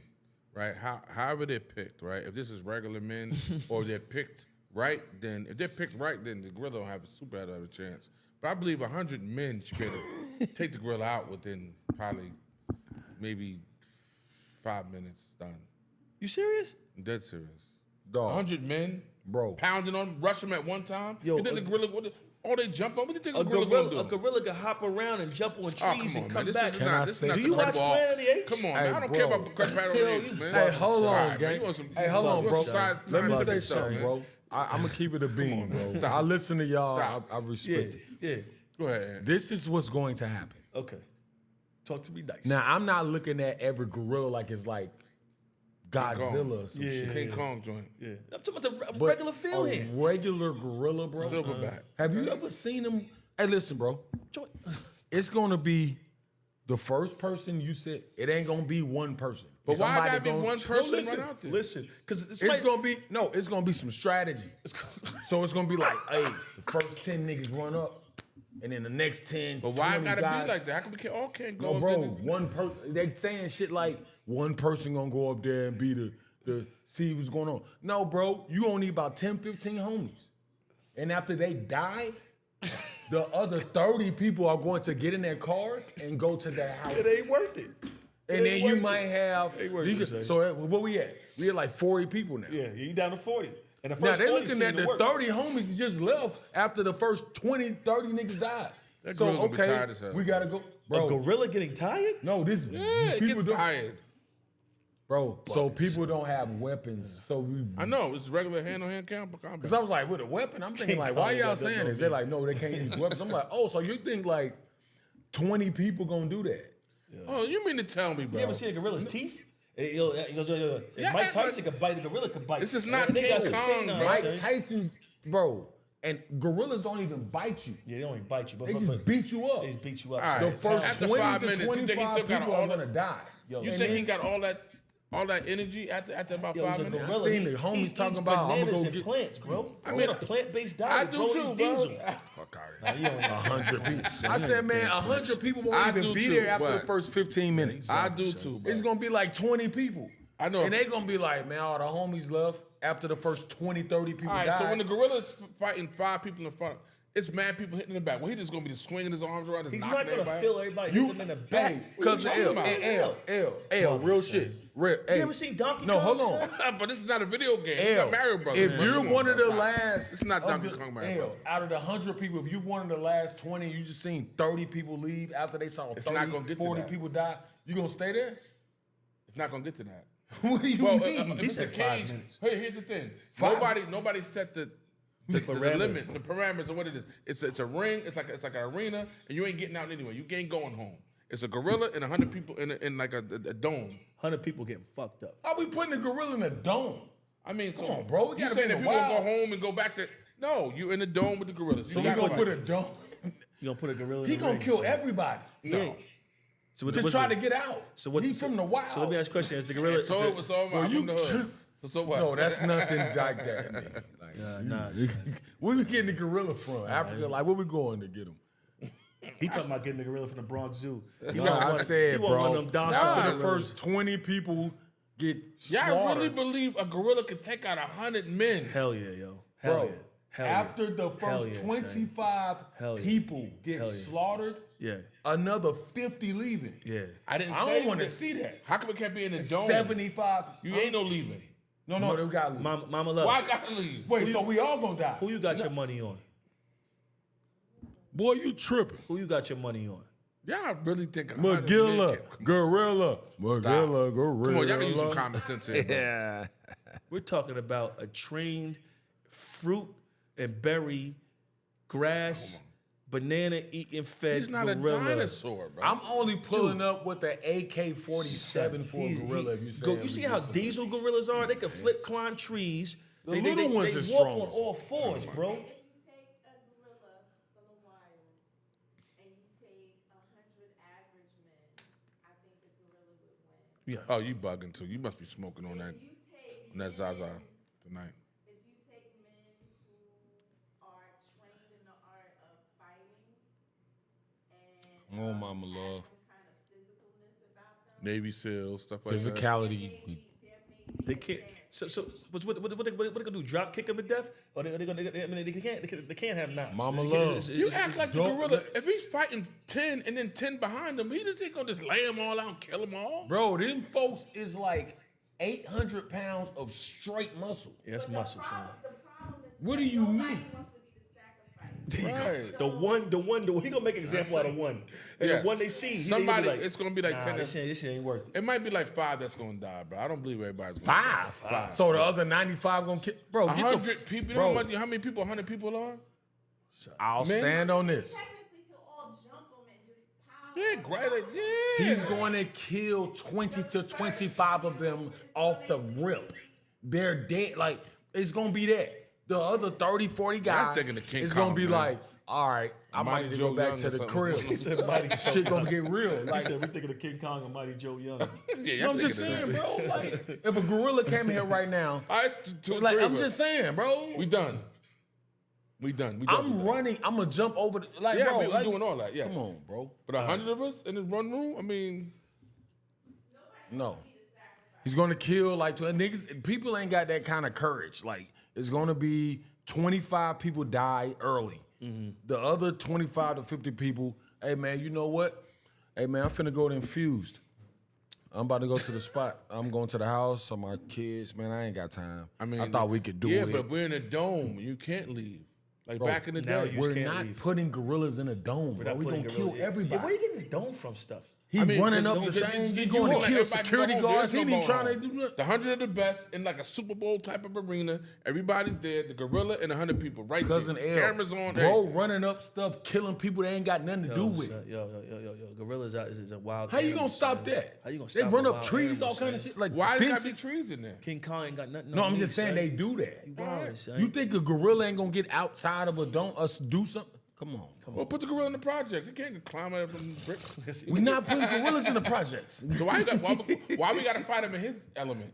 Speaker 3: right? However they're picked, right? If this is regular men or they're picked right, then if they're picked right, then the gorilla don't have a chance. But I believe 100 men should be able to take the gorilla out within probably maybe 5 minutes. Done.
Speaker 1: You serious?
Speaker 3: I'm dead serious.
Speaker 2: Dog.
Speaker 3: 100 men,
Speaker 2: bro,
Speaker 3: pounding on him, rush him at one time.
Speaker 1: Yo,
Speaker 3: you think the gorilla? They jump on? What do you think
Speaker 1: a
Speaker 3: gorilla
Speaker 1: gorilla can hop around and jump on trees and come back.
Speaker 3: Do
Speaker 1: you watch Planet of the Apes?
Speaker 3: Come on, man. I don't care about Planet of the Apes, man.
Speaker 2: Hey, hold on, gang.
Speaker 3: Hey,
Speaker 2: hold on, bro. Let me say
Speaker 3: stuff,
Speaker 2: something,
Speaker 3: man.
Speaker 2: bro. I'm gonna keep it a beam, bro. I listen to y'all. I respect it.
Speaker 1: Yeah.
Speaker 3: Go ahead.
Speaker 2: This is what's going to happen.
Speaker 1: Okay. Talk to me nice.
Speaker 2: Now, I'm not looking at every gorilla like it's like Godzilla or some shit.
Speaker 3: King Kong joint.
Speaker 1: Yeah. I'm talking about a regular feel here.
Speaker 2: Regular gorilla, bro.
Speaker 3: Silverback.
Speaker 2: Have you ever seen him? Hey, listen, bro. It's gonna be the first person you said. It ain't gonna be one person.
Speaker 3: But why gotta be one person right out there?
Speaker 1: Listen, because
Speaker 2: it's gonna be some strategy. So it's gonna be like, hey, the first 10 niggas run up, and then the next 10.
Speaker 3: But why it gotta
Speaker 2: guys,
Speaker 3: be like that? How come we all can't go
Speaker 2: no,
Speaker 3: up
Speaker 2: bro,
Speaker 3: there?
Speaker 2: one person. They saying shit like one person gonna go up there and be the see what's going on. No, bro, you only need about 10, 15 homies, and after they die, the other 30 people are going to get in their cars and go to their house.
Speaker 1: It ain't worth it.
Speaker 2: And then you might have. So where we at? We at like 40 people now.
Speaker 1: Yeah, you down to 40. And the
Speaker 2: Now
Speaker 1: first
Speaker 2: they're
Speaker 1: 40
Speaker 2: looking at the
Speaker 1: work.
Speaker 2: 30 homies just left after the first 20, 30 niggas died.
Speaker 3: That
Speaker 2: So
Speaker 3: gorilla gonna be
Speaker 2: okay,
Speaker 3: tired as hell.
Speaker 2: we gotta go, bro.
Speaker 1: A gorilla getting tired?
Speaker 2: No, this
Speaker 3: Yeah,
Speaker 2: these
Speaker 3: it
Speaker 2: people
Speaker 3: gets
Speaker 2: don't,
Speaker 3: tired.
Speaker 2: bro. So people don't have weapons. So we.
Speaker 3: I know it's regular hand-on-hand combat.
Speaker 2: Because I was like, with a weapon, I'm thinking like, why y'all saying this? They're like, no, they can't use weapons. I'm like, oh, so you think like 20 people gonna do that?
Speaker 3: Oh, you mean to tell me, bro?
Speaker 1: You ever seen a gorilla's teeth? Mike Tyson could bite, a gorilla could bite.
Speaker 3: This is not
Speaker 1: They got
Speaker 3: King
Speaker 1: some
Speaker 3: Kong,
Speaker 1: canines,
Speaker 3: bro.
Speaker 2: Mike
Speaker 1: son.
Speaker 2: Tyson, bro, and gorillas don't even bite you.
Speaker 1: Yeah, they don't even bite you. But
Speaker 2: They just beat you up.
Speaker 1: They just beat you up.
Speaker 3: All
Speaker 1: son.
Speaker 3: right.
Speaker 2: The first
Speaker 3: After
Speaker 2: 20
Speaker 3: 5
Speaker 2: to
Speaker 3: minutes, you think he
Speaker 2: 25
Speaker 3: still got
Speaker 2: people
Speaker 3: all
Speaker 2: are
Speaker 3: that?
Speaker 2: gonna die.
Speaker 1: Yo,
Speaker 3: You
Speaker 1: and
Speaker 3: think
Speaker 1: then-
Speaker 3: he got all that all that energy after about
Speaker 1: Yo,
Speaker 3: 5
Speaker 1: he's a
Speaker 3: minutes?
Speaker 1: gorilla.
Speaker 2: I seen the
Speaker 1: He
Speaker 2: homies
Speaker 1: eats
Speaker 2: talking about, I'ma
Speaker 1: bananas
Speaker 2: go
Speaker 1: and
Speaker 2: get-
Speaker 1: plants, bro.
Speaker 3: I
Speaker 1: I
Speaker 3: mean,
Speaker 1: mean, a plant-based diet.
Speaker 3: I do
Speaker 1: bro.
Speaker 3: too,
Speaker 1: It's
Speaker 3: bro.
Speaker 1: diesel.
Speaker 2: Fuck out of
Speaker 1: You don't know.
Speaker 2: 100 people. I
Speaker 1: you
Speaker 2: said,
Speaker 1: ain't
Speaker 2: man,
Speaker 1: damn
Speaker 2: 100 people won't
Speaker 3: I
Speaker 2: even
Speaker 3: do
Speaker 2: be
Speaker 3: too,
Speaker 2: there after the
Speaker 3: but-
Speaker 2: first 15 minutes.
Speaker 3: I do too, bro.
Speaker 2: It's gonna be like 20 people.
Speaker 3: I know.
Speaker 2: And they gonna be like, man, all the homies left after the first 20, 30 people
Speaker 3: All right,
Speaker 2: died.
Speaker 3: so when the gorilla's fighting 5 people in the front, it's mad people hitting in the back. Well, he just gonna be swinging his arms around, just
Speaker 1: He's
Speaker 3: knocking
Speaker 1: not gonna
Speaker 3: everybody.
Speaker 1: feel everybody hit them in the back.
Speaker 2: Cause
Speaker 3: What are you
Speaker 2: L,
Speaker 3: talking about?
Speaker 2: L, real shit. Real,
Speaker 1: You ever seen Donkey
Speaker 2: No,
Speaker 1: Kong?
Speaker 2: hold on.
Speaker 1: son?
Speaker 3: But this is not a video game. It's
Speaker 2: L,
Speaker 3: not Mario Brothers.
Speaker 2: if
Speaker 3: bro.
Speaker 2: you're
Speaker 3: Come on,
Speaker 2: one of
Speaker 3: bro.
Speaker 2: the last,
Speaker 3: It's not
Speaker 2: of
Speaker 3: Donkey
Speaker 2: the-
Speaker 3: Kong Mario
Speaker 2: L,
Speaker 3: Brothers.
Speaker 2: out of the 100 people, if you one of the last 20, you just seen 30 people leave after they saw
Speaker 3: It's
Speaker 2: 30,
Speaker 3: not gonna get to
Speaker 2: 40
Speaker 3: that.
Speaker 2: people die, you gonna stay there?
Speaker 3: It's not gonna get to that.
Speaker 2: What do you
Speaker 3: Well,
Speaker 2: mean?
Speaker 3: he
Speaker 1: said 5 minutes.
Speaker 3: Hey, here's the thing.
Speaker 2: 5
Speaker 3: Nobody set the
Speaker 1: parameters.
Speaker 3: limits, the parameters of what it is. It's a ring. It's like an arena, and you ain't getting out anyway. You ain't going home. It's a gorilla and 100 people in like a dome.
Speaker 1: 100 people getting fucked up.
Speaker 2: How we putting a gorilla in a dome?
Speaker 3: I mean,
Speaker 2: Come on, bro. We
Speaker 3: You
Speaker 2: gotta
Speaker 3: saying
Speaker 2: be
Speaker 3: that
Speaker 2: in the
Speaker 3: people gonna
Speaker 2: wild.
Speaker 3: go home and go back to? No, you in the dome with the gorillas.
Speaker 2: So
Speaker 3: You
Speaker 2: we
Speaker 3: gotta
Speaker 2: gonna
Speaker 3: fight.
Speaker 2: put a dome?
Speaker 1: You gonna put a gorilla in
Speaker 2: He
Speaker 1: the
Speaker 2: gonna
Speaker 1: ring,
Speaker 2: kill
Speaker 1: son.
Speaker 2: everybody.
Speaker 1: Yeah. So
Speaker 2: To try to get out.
Speaker 1: So what?
Speaker 2: He's from the wild.
Speaker 1: So let me ask you a question: Is the gorilla?
Speaker 3: So it was so
Speaker 2: Well,
Speaker 3: I'm
Speaker 2: you
Speaker 3: from the hood. So what?
Speaker 2: No, that's nothing like that. Man. Like,
Speaker 1: Nah,
Speaker 2: where we getting the gorilla from? Africa? Like, where we going to get him?
Speaker 1: he talking about getting the gorilla from the Bronx Zoo. He
Speaker 2: No,
Speaker 1: want
Speaker 2: I
Speaker 1: one-
Speaker 2: said,
Speaker 1: he want
Speaker 2: bro.
Speaker 1: one of them docile
Speaker 2: After the
Speaker 1: gorillas.
Speaker 2: first 20 people get
Speaker 3: Y'all
Speaker 2: slaughtered,
Speaker 3: really believe a gorilla could take out 100 men?
Speaker 1: Hell yeah, yo. Hell
Speaker 2: bro.
Speaker 1: yeah. Hell
Speaker 2: After
Speaker 1: yeah.
Speaker 2: the
Speaker 1: Hell
Speaker 2: first
Speaker 1: yeah, Shane.
Speaker 2: 25
Speaker 1: Hell yeah.
Speaker 2: people get
Speaker 1: Hell yeah.
Speaker 2: slaughtered,
Speaker 1: Yeah,
Speaker 2: another 50 leaving.
Speaker 1: yeah.
Speaker 3: I didn't.
Speaker 2: I
Speaker 3: say
Speaker 2: don't want to
Speaker 3: that.
Speaker 2: see that.
Speaker 3: How come it can't be in the dome?
Speaker 2: 75.
Speaker 3: You ain't no leaving.
Speaker 2: No, they got to leave.
Speaker 1: Mama love.
Speaker 3: Why I gotta leave?
Speaker 2: Wait, so we all gonna die?
Speaker 1: Who you got your money on?
Speaker 2: Boy, you tripping.
Speaker 1: Who you got your money on?
Speaker 3: Y'all really think 100 men
Speaker 2: Magilla,
Speaker 3: can't-
Speaker 2: gorilla, Magilla, gorilla.
Speaker 3: Come on, y'all can use some common sense here. Bro.
Speaker 2: Yeah.
Speaker 1: We're talking about a trained fruit and berry, grass, banana eating fed
Speaker 3: He's not
Speaker 1: gorilla.
Speaker 3: a dinosaur, bro.
Speaker 2: I'm only pulling up with the AK-47 for a
Speaker 1: He's-
Speaker 2: gorilla.
Speaker 1: he-
Speaker 2: If you say
Speaker 1: go,
Speaker 2: him,
Speaker 1: you see
Speaker 2: you
Speaker 1: how
Speaker 2: just-
Speaker 1: diesel gorillas are? They can flip, climb trees.
Speaker 2: The
Speaker 1: They
Speaker 2: little ones
Speaker 1: they
Speaker 2: is
Speaker 1: walk
Speaker 2: strong.
Speaker 1: on all fours, bro.
Speaker 4: If you take a gorilla from the wild and you take 100 average men, I think the gorilla would win.
Speaker 1: Yeah.
Speaker 3: Oh, you bugging too. You must be smoking on that
Speaker 4: If you take
Speaker 3: on that Zaza tonight.
Speaker 4: if you take men who are trained in the art of fighting and
Speaker 2: Come on, Mama
Speaker 4: have
Speaker 2: Love.
Speaker 4: some kind of physicalness about them,
Speaker 3: Navy SEALs, stuff like that.
Speaker 2: Physicality.
Speaker 1: They can't. So what they gonna do? Drop kick him to death? Or they gonna? I mean, they can't have knots.
Speaker 2: Mama
Speaker 1: They can't-
Speaker 2: love.
Speaker 3: You
Speaker 1: it's-
Speaker 3: act like the
Speaker 2: dope.
Speaker 3: gorilla. If he's fighting 10 and then 10 behind him, he just ain't gonna just lay them all out and kill them all.
Speaker 2: Bro, them folks is like 800 pounds of straight muscle.
Speaker 1: Yeah, that's muscle, son.
Speaker 4: the problem is
Speaker 2: What do you
Speaker 4: nobody
Speaker 2: mean?
Speaker 4: wants to be the sacrifice.
Speaker 3: Right.
Speaker 1: The one, he gonna make an example out of one. And
Speaker 3: Yes.
Speaker 1: the one they see,
Speaker 3: Somebody,
Speaker 1: he gonna be like,
Speaker 3: it's gonna be like
Speaker 1: nah,
Speaker 3: 10.
Speaker 1: this shit ain't worth it.
Speaker 3: It might be like 5 that's gonna die, bro. I don't believe everybody's gonna die.
Speaker 2: Five. So the other 95 gonna kill. Bro, get the
Speaker 3: 100 people. You
Speaker 2: bro.
Speaker 3: know how many people 100 people are?
Speaker 2: I'll stand on this.
Speaker 4: Technically, could all jump them and just pow.
Speaker 3: Yeah, great. Like, yeah.
Speaker 2: He's going to kill 20 to 25 of them off the rip. They're dead. Like, it's going to be that. The other 30, 40 guys,
Speaker 3: thinking of King
Speaker 2: it's going to be
Speaker 3: Kong, man.
Speaker 2: like, all right, I might
Speaker 3: Mighty
Speaker 2: need to
Speaker 3: Joe
Speaker 2: go back
Speaker 3: Young
Speaker 2: to
Speaker 3: or
Speaker 2: the
Speaker 3: something.
Speaker 2: crib.
Speaker 1: He said, Mighty Joe
Speaker 2: Shit going to get real.
Speaker 1: He
Speaker 2: Like,
Speaker 1: said, we thinking of King Kong and Mighty Joe Young.
Speaker 3: Yeah,
Speaker 2: you know, I'm just saying, bro. Like, if a gorilla came here right now,
Speaker 3: All right, it's two,
Speaker 2: like,
Speaker 3: three
Speaker 2: I'm
Speaker 3: of us.
Speaker 2: just saying, bro.
Speaker 3: We done. We done.
Speaker 2: I'm running. I'm going to jump over. Like,
Speaker 3: Yeah,
Speaker 2: bro,
Speaker 3: we're
Speaker 2: like,
Speaker 3: doing all that. Yes.
Speaker 2: Come on, bro.
Speaker 3: But 100 of us in this one room. I mean,
Speaker 2: No. He's gonna kill like 20 niggas. People ain't got that kind of courage. Like, it's gonna be 25 people die early. The other 25 to 50 people, hey man, you know what? Hey man, I'm finna go to Infused. I'm about to go to the spot. I'm going to the house. So my kids, man, I ain't got time.
Speaker 3: I mean,
Speaker 2: I thought we could do
Speaker 3: yeah,
Speaker 2: it.
Speaker 3: but we're in a dome. You can't leave. Like back in the
Speaker 1: now
Speaker 3: day.
Speaker 1: you
Speaker 2: We're
Speaker 1: can't
Speaker 2: not
Speaker 1: leave.
Speaker 2: putting gorillas in a dome, bro. We gonna kill everybody.
Speaker 1: Yeah, where you getting this dome from stuff?
Speaker 2: He
Speaker 3: I mean,
Speaker 2: running
Speaker 3: just
Speaker 2: up the
Speaker 3: don't-
Speaker 2: thing. He
Speaker 3: you
Speaker 2: going to
Speaker 3: want
Speaker 2: kill
Speaker 3: everybody to go
Speaker 2: security
Speaker 3: home.
Speaker 2: guards. He
Speaker 3: There's no
Speaker 2: ain't trying to
Speaker 3: going
Speaker 2: do nothing.
Speaker 3: The 100 of the best in like a Super Bowl type of arena. Everybody's there. The gorilla and 100 people right
Speaker 2: Cousin
Speaker 3: there.
Speaker 2: L,
Speaker 3: Cameras on.
Speaker 2: bro, running up stuff, killing people they ain't got nothing to do with.
Speaker 1: Yo, gorillas out is a wild.
Speaker 2: How you
Speaker 1: animal,
Speaker 2: gonna stop
Speaker 1: son.
Speaker 2: that?
Speaker 1: How you gonna
Speaker 2: They
Speaker 1: stop
Speaker 2: run
Speaker 1: a
Speaker 2: up
Speaker 1: wild
Speaker 2: trees,
Speaker 1: animal,
Speaker 2: all kind of
Speaker 1: son?
Speaker 2: shit. Like
Speaker 3: Why there gotta be
Speaker 2: fences.
Speaker 3: trees in there?
Speaker 1: King Kong ain't got nothing.
Speaker 2: No,
Speaker 1: on
Speaker 2: I'm
Speaker 1: me,
Speaker 2: just saying
Speaker 1: son.
Speaker 2: they do that.
Speaker 1: Wild, son.
Speaker 2: You think a gorilla ain't gonna get outside of a dome, us do something? Come on.
Speaker 3: Well, put the gorilla in the projects. He can't climb out from bricks.
Speaker 2: We're not putting gorillas in the projects.
Speaker 3: So why we got to fight him in his element?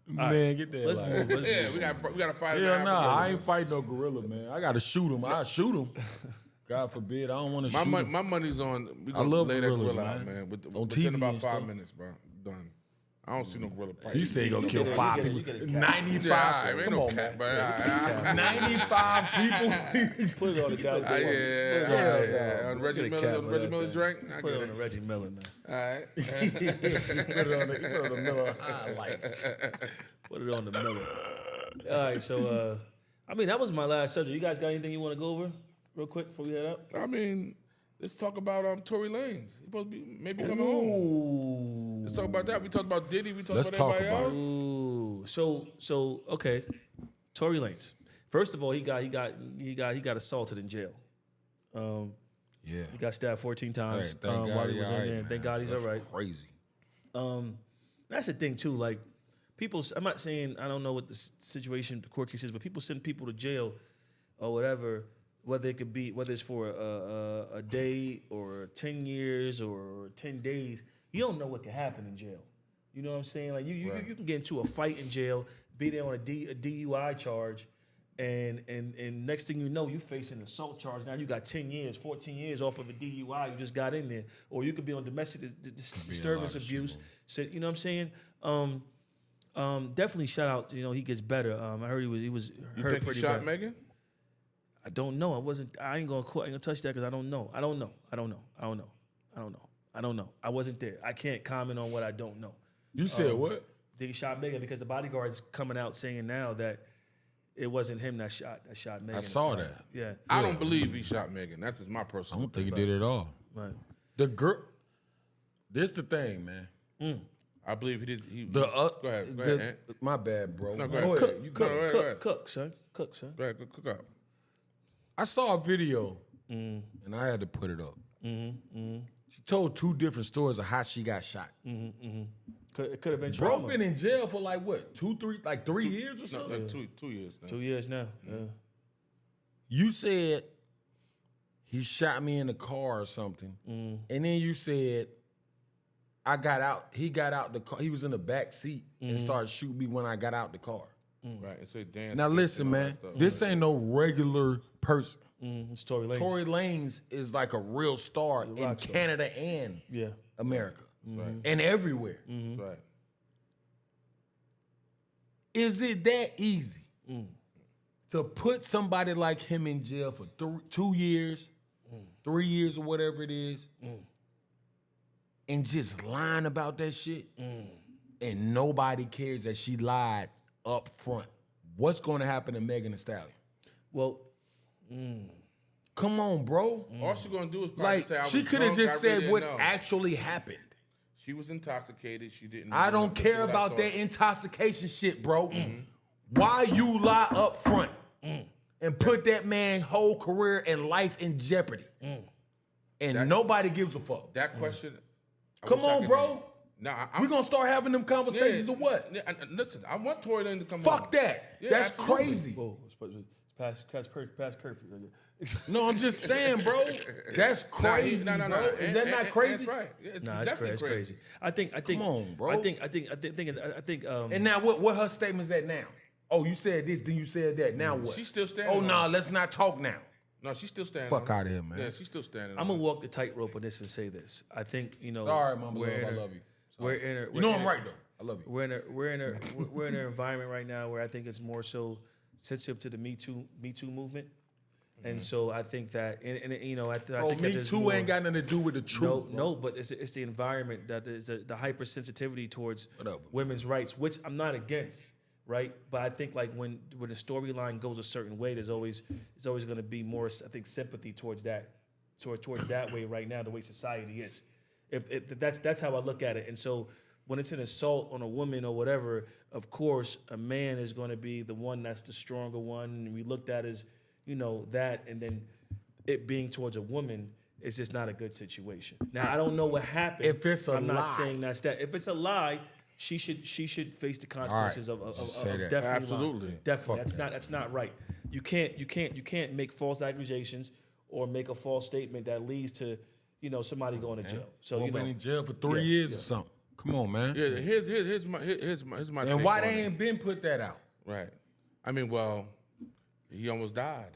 Speaker 2: Man, get that.
Speaker 1: Let's move. Let's
Speaker 3: Yeah,
Speaker 1: move.
Speaker 3: we got to fight him.
Speaker 2: Yeah,
Speaker 3: in
Speaker 2: nah,
Speaker 3: Africa.
Speaker 2: I ain't fighting no gorilla, man. I gotta shoot him. I shoot him. God forbid, I don't want to shoot him.
Speaker 3: My money's on. We
Speaker 2: I
Speaker 3: gonna
Speaker 2: love
Speaker 3: lay that
Speaker 2: gorillas,
Speaker 3: gorilla out,
Speaker 2: man.
Speaker 3: man.
Speaker 2: On
Speaker 3: Within
Speaker 2: TV
Speaker 3: about
Speaker 2: and
Speaker 3: 5
Speaker 2: stuff.
Speaker 3: minutes, bro. Done. I don't see no gorilla fight.
Speaker 2: He said he gonna kill
Speaker 1: get it,
Speaker 2: 5
Speaker 1: you
Speaker 2: people.
Speaker 1: get it,
Speaker 2: 95.
Speaker 3: Yeah, ain't
Speaker 2: Come
Speaker 3: no
Speaker 2: on,
Speaker 3: cat,
Speaker 2: man.
Speaker 3: bro.
Speaker 2: 95 people.
Speaker 1: Put it on the guy.
Speaker 3: Yeah. On Reggie
Speaker 1: Get a
Speaker 3: Miller,
Speaker 1: cap
Speaker 3: on
Speaker 1: for
Speaker 3: Reggie
Speaker 1: that
Speaker 3: Miller
Speaker 1: thing.
Speaker 3: drink. I
Speaker 1: Put
Speaker 3: get
Speaker 1: it on
Speaker 3: it.
Speaker 1: the Reggie Miller, man.
Speaker 3: All right.
Speaker 2: Put it on the Miller High Life.
Speaker 1: Put it on the Miller. All right, so I mean that was my last subject. You guys got anything you want to go over real quick before we head up?
Speaker 3: I mean, let's talk about Tory Lanez. He's supposed to be maybe coming home.
Speaker 1: Ooh.
Speaker 3: Let's talk about that. We talked about Diddy. We talked
Speaker 2: Let's
Speaker 3: about
Speaker 2: talk
Speaker 3: everybody
Speaker 2: about
Speaker 3: else.
Speaker 1: Ooh. So okay. Tory Lanez. First of all, he got assaulted in jail.
Speaker 2: Yeah.
Speaker 1: He got stabbed 14
Speaker 2: Hey,
Speaker 1: times
Speaker 2: thank God
Speaker 1: while he
Speaker 2: he
Speaker 1: was
Speaker 2: all
Speaker 1: in
Speaker 2: right,
Speaker 1: there.
Speaker 2: man.
Speaker 1: Thank God he's
Speaker 2: That's
Speaker 1: all right.
Speaker 2: Crazy.
Speaker 1: That's the thing too. Like people, I'm not saying I don't know what the situation, the court case is, but people send people to jail or whatever, whether it's for a day or 10 years or 10 days. You don't know what can happen in jail. You know what I'm saying? Like you can get into a fight in jail, be there on a DUI charge, and next thing you know, you facing an assault charge. Now you got 10 years, 14 years off of a DUI. You just got in there, or you could be on domestic disturbance abuse. So, you know what I'm saying? Definitely shout out. You know, he gets better. I heard he was
Speaker 3: You
Speaker 1: hurt
Speaker 3: think he
Speaker 1: pretty
Speaker 3: shot
Speaker 1: bad.
Speaker 3: Megan?
Speaker 1: I don't know. I ain't gonna touch that because I don't know. I don't know. I wasn't there. I can't comment on what I don't know.
Speaker 2: You said what?
Speaker 1: They shot Megan because the bodyguard's coming out saying now that it wasn't him that shot Megan.
Speaker 2: I saw
Speaker 1: So,
Speaker 2: that.
Speaker 1: Yeah.
Speaker 3: I don't believe he shot Megan. That's just my
Speaker 2: I
Speaker 3: personal.
Speaker 2: don't think he did it at all.
Speaker 1: Right.
Speaker 2: The girl. This the thing, man.
Speaker 3: I believe he did.
Speaker 2: The
Speaker 3: go ahead. Ant.
Speaker 2: my bad, bro.
Speaker 3: No, go ahead.
Speaker 2: You
Speaker 3: Go ahead.
Speaker 1: Cook, son.
Speaker 3: Go ahead. Cook up.
Speaker 2: I saw a video and I had to put it up. She told 2 different stories of how she got shot.
Speaker 1: It could have been
Speaker 2: Bro
Speaker 1: trauma.
Speaker 2: been in jail for like what, 3 years or
Speaker 3: No,
Speaker 2: something?
Speaker 3: like 2 years. Now.
Speaker 1: 2 years now. Yeah.
Speaker 2: You said he shot me in the car or something, and then you said he got out the car. He was in the back seat and started shooting me when I got out the car.
Speaker 3: Right. It said dance.
Speaker 2: Now listen, man, this ain't no regular person.
Speaker 1: It's Tory Lanez.
Speaker 2: Tory Lanez is like a real star in
Speaker 1: rock star.
Speaker 2: Canada and
Speaker 1: Yeah.
Speaker 2: America and everywhere.
Speaker 3: Right.
Speaker 2: Is it that easy to put somebody like him in jail for 2 years, 3 years or whatever it is, and just lying about that shit, and nobody cares that she lied up front? What's going to happen to Megan Thee Stallion?
Speaker 1: Well,
Speaker 2: Come on, bro.
Speaker 3: All she's gonna do is probably
Speaker 2: Like,
Speaker 3: say, I was
Speaker 2: she could have
Speaker 3: drunk,
Speaker 2: just
Speaker 3: I really
Speaker 2: said what
Speaker 3: didn't know.
Speaker 2: actually happened.
Speaker 3: She was intoxicated. She didn't.
Speaker 2: I
Speaker 3: know.
Speaker 2: don't
Speaker 3: That's
Speaker 2: care
Speaker 3: what I
Speaker 2: about
Speaker 3: thought.
Speaker 2: that intoxication shit, bro. Why you lie up front and put that man's whole career and life in jeopardy? And nobody gives a fuck.
Speaker 3: That question. I
Speaker 2: Come
Speaker 3: wish I
Speaker 2: on,
Speaker 3: could
Speaker 2: bro.
Speaker 3: answer. Nah,
Speaker 2: We gonna start having them conversations or what?
Speaker 3: Yeah, listen, I want Tory Lanez to come
Speaker 2: Fuck
Speaker 3: home.
Speaker 2: that.
Speaker 3: Yeah,
Speaker 2: That's
Speaker 3: absolutely.
Speaker 2: crazy.
Speaker 1: whoa, it's past curfew.
Speaker 2: No, I'm just saying, bro. That's crazy,
Speaker 3: No.
Speaker 2: bro. Is that not crazy?
Speaker 3: That's right. Yeah,
Speaker 1: Nah, it's
Speaker 3: definitely
Speaker 1: crazy. I think.
Speaker 2: Come on, bro.
Speaker 1: I think.
Speaker 2: And now what her statement's at now? Oh, you said this, then you said that. Now what?
Speaker 3: She's still standing
Speaker 2: Oh,
Speaker 3: on
Speaker 2: nah,
Speaker 3: it.
Speaker 2: let's not talk now.
Speaker 3: No, she's still standing.
Speaker 2: Fuck
Speaker 3: on it.
Speaker 2: outta here, man.
Speaker 3: Yeah, she's still standing.
Speaker 1: I'm
Speaker 3: on
Speaker 1: gonna
Speaker 3: it.
Speaker 1: walk the tightrope on this and say this. I think
Speaker 2: Sorry, Mama Love, I love you.
Speaker 1: We're in a.
Speaker 2: You know I'm right, though. I love you.
Speaker 1: We're in an environment right now where I think it's more so sensitive to the Me Too movement, and so I think that and you know I
Speaker 2: Bro,
Speaker 1: think that
Speaker 2: Me
Speaker 1: there's
Speaker 2: Too
Speaker 1: more-
Speaker 2: ain't got nothing to do with the truth.
Speaker 1: No, but it's the environment that is the hypersensitivity towards
Speaker 2: Whatever.
Speaker 1: women's rights, which I'm not against, right? But I think like when the storyline goes a certain way, there's always going to be more, I think, sympathy towards that, towards that way right now, the way society is. If that's how I look at it, and so when it's an assault on a woman or whatever, of course, a man is going to be the one that's the stronger one, and we looked at as that, and then it being towards a woman. It's just not a good situation. Now I don't know what happened.
Speaker 2: If it's a
Speaker 1: I'm not
Speaker 2: lie.
Speaker 1: saying that's that. If it's a lie, she should face the consequences of
Speaker 2: Just say that.
Speaker 1: definitely lying.
Speaker 3: Absolutely.
Speaker 1: Definitely. That's not right. you can't make false accusations or make a false statement that leads to somebody going to jail. So
Speaker 2: been in jail for 3 years or something. Come on, man.
Speaker 3: Yeah, here's my
Speaker 2: And
Speaker 3: take
Speaker 2: why
Speaker 3: on
Speaker 2: they
Speaker 3: it.
Speaker 2: ain't been put that out?
Speaker 3: Right. I mean, well, he almost died.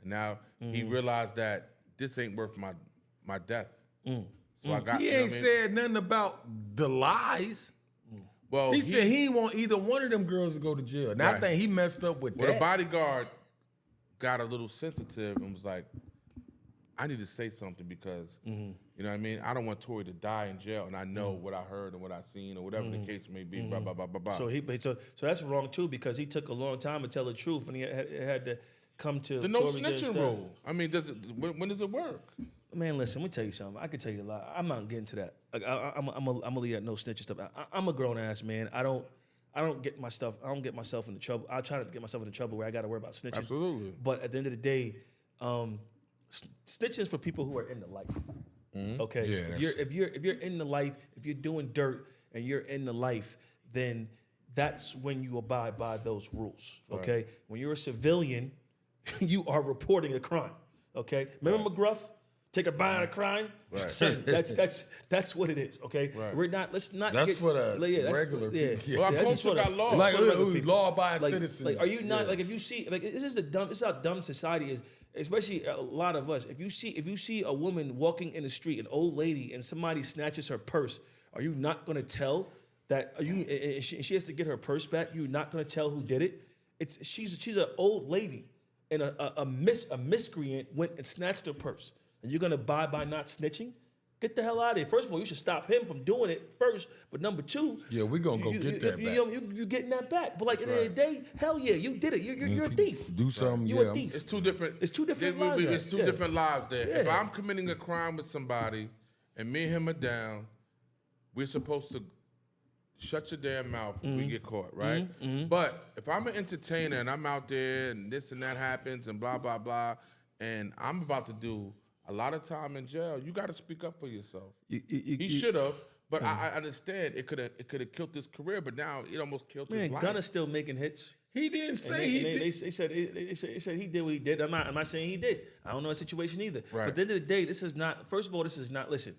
Speaker 3: And now he realized that this ain't worth my death. So I got
Speaker 2: He ain't said nothing about the lies.
Speaker 3: Well,
Speaker 2: He said he didn't want either one of them girls to go to jail. And I
Speaker 3: Right.
Speaker 2: think he messed up with
Speaker 3: Well,
Speaker 2: that.
Speaker 3: the bodyguard got a little sensitive and was like, I need to say something because, you know what I mean? I don't want Tory to die in jail, and I know what I heard and what I seen or whatever the case may be, blah, blah, blah, blah, blah.
Speaker 1: So that's wrong too, because he took a long time to tell the truth, and he had to come to
Speaker 3: the no
Speaker 1: Tory against
Speaker 3: snitching
Speaker 1: that.
Speaker 3: rule. I mean, when does it work?
Speaker 1: Man, listen, let me tell you something. I can tell you a lot. I'm not getting to that. Like, I'm gonna leave that no snitching stuff. I'm a grown ass man. I don't get my stuff. I don't get myself into trouble. I try not to get myself into trouble where I got to worry about snitching.
Speaker 3: Absolutely.
Speaker 1: But at the end of the day, snitching is for people who are in the life. Okay.
Speaker 2: Yeah,
Speaker 1: If you're in the life, if you're doing dirt and you're in the life, then that's when you abide by those rules. Okay. Right. When you're a civilian, you are reporting a crime. Okay. Remember McGruff? Take a bite of crime.
Speaker 3: Right.
Speaker 1: Son, that's what it is. Okay.
Speaker 3: Right.
Speaker 1: We're not. Let's not.
Speaker 2: That's
Speaker 1: get,
Speaker 2: for the
Speaker 1: that's,
Speaker 2: regular people.
Speaker 1: Yeah.
Speaker 3: Well, our
Speaker 1: that's just
Speaker 3: culture
Speaker 1: for
Speaker 3: got
Speaker 1: the-
Speaker 3: lost.
Speaker 2: Like
Speaker 1: for regular people.
Speaker 2: law-abiding
Speaker 1: Like,
Speaker 2: citizens.
Speaker 1: Like, are you not like if you see like this is the dumb? This is how dumb society is. Especially a lot of us. If you see a woman walking in the street, an old lady, and somebody snatches her purse, are you not going to tell that? She has to get her purse back. You're not going to tell who did it. She's an old lady, and a miscreant went and snatched her purse. And you're going to abide by not snitching? Get the hell out of here. First of all, you should stop him from doing it first. But number two,
Speaker 2: Yeah, we're going to go get that back.
Speaker 1: You're getting that back. But like at the end of the day, hell yeah, you did it. You're a thief.
Speaker 2: Do something,
Speaker 1: You're
Speaker 2: yeah.
Speaker 1: a thief.
Speaker 3: It's two different.
Speaker 1: It's two different lives.
Speaker 3: It's two
Speaker 1: Yeah.
Speaker 3: different lives there. If
Speaker 1: Yeah.
Speaker 3: I'm committing a crime with somebody, and me and him are down, we're supposed to shut your damn mouth if we get caught, right? But if I'm an entertainer and I'm out there and this and that happens and blah blah blah, and I'm about to do a lot of time in jail, you got to speak up for yourself. He should have, but I understand it could have killed his career, but now it almost killed his
Speaker 1: Man,
Speaker 3: life.
Speaker 1: Gunna's still making hits.
Speaker 2: He didn't
Speaker 1: And
Speaker 2: say he did.
Speaker 1: they said he did what he did. I'm not saying he did. I don't know the situation either.
Speaker 3: Right.
Speaker 1: But at the end of the day, this is not. First of all, this is not. Listen,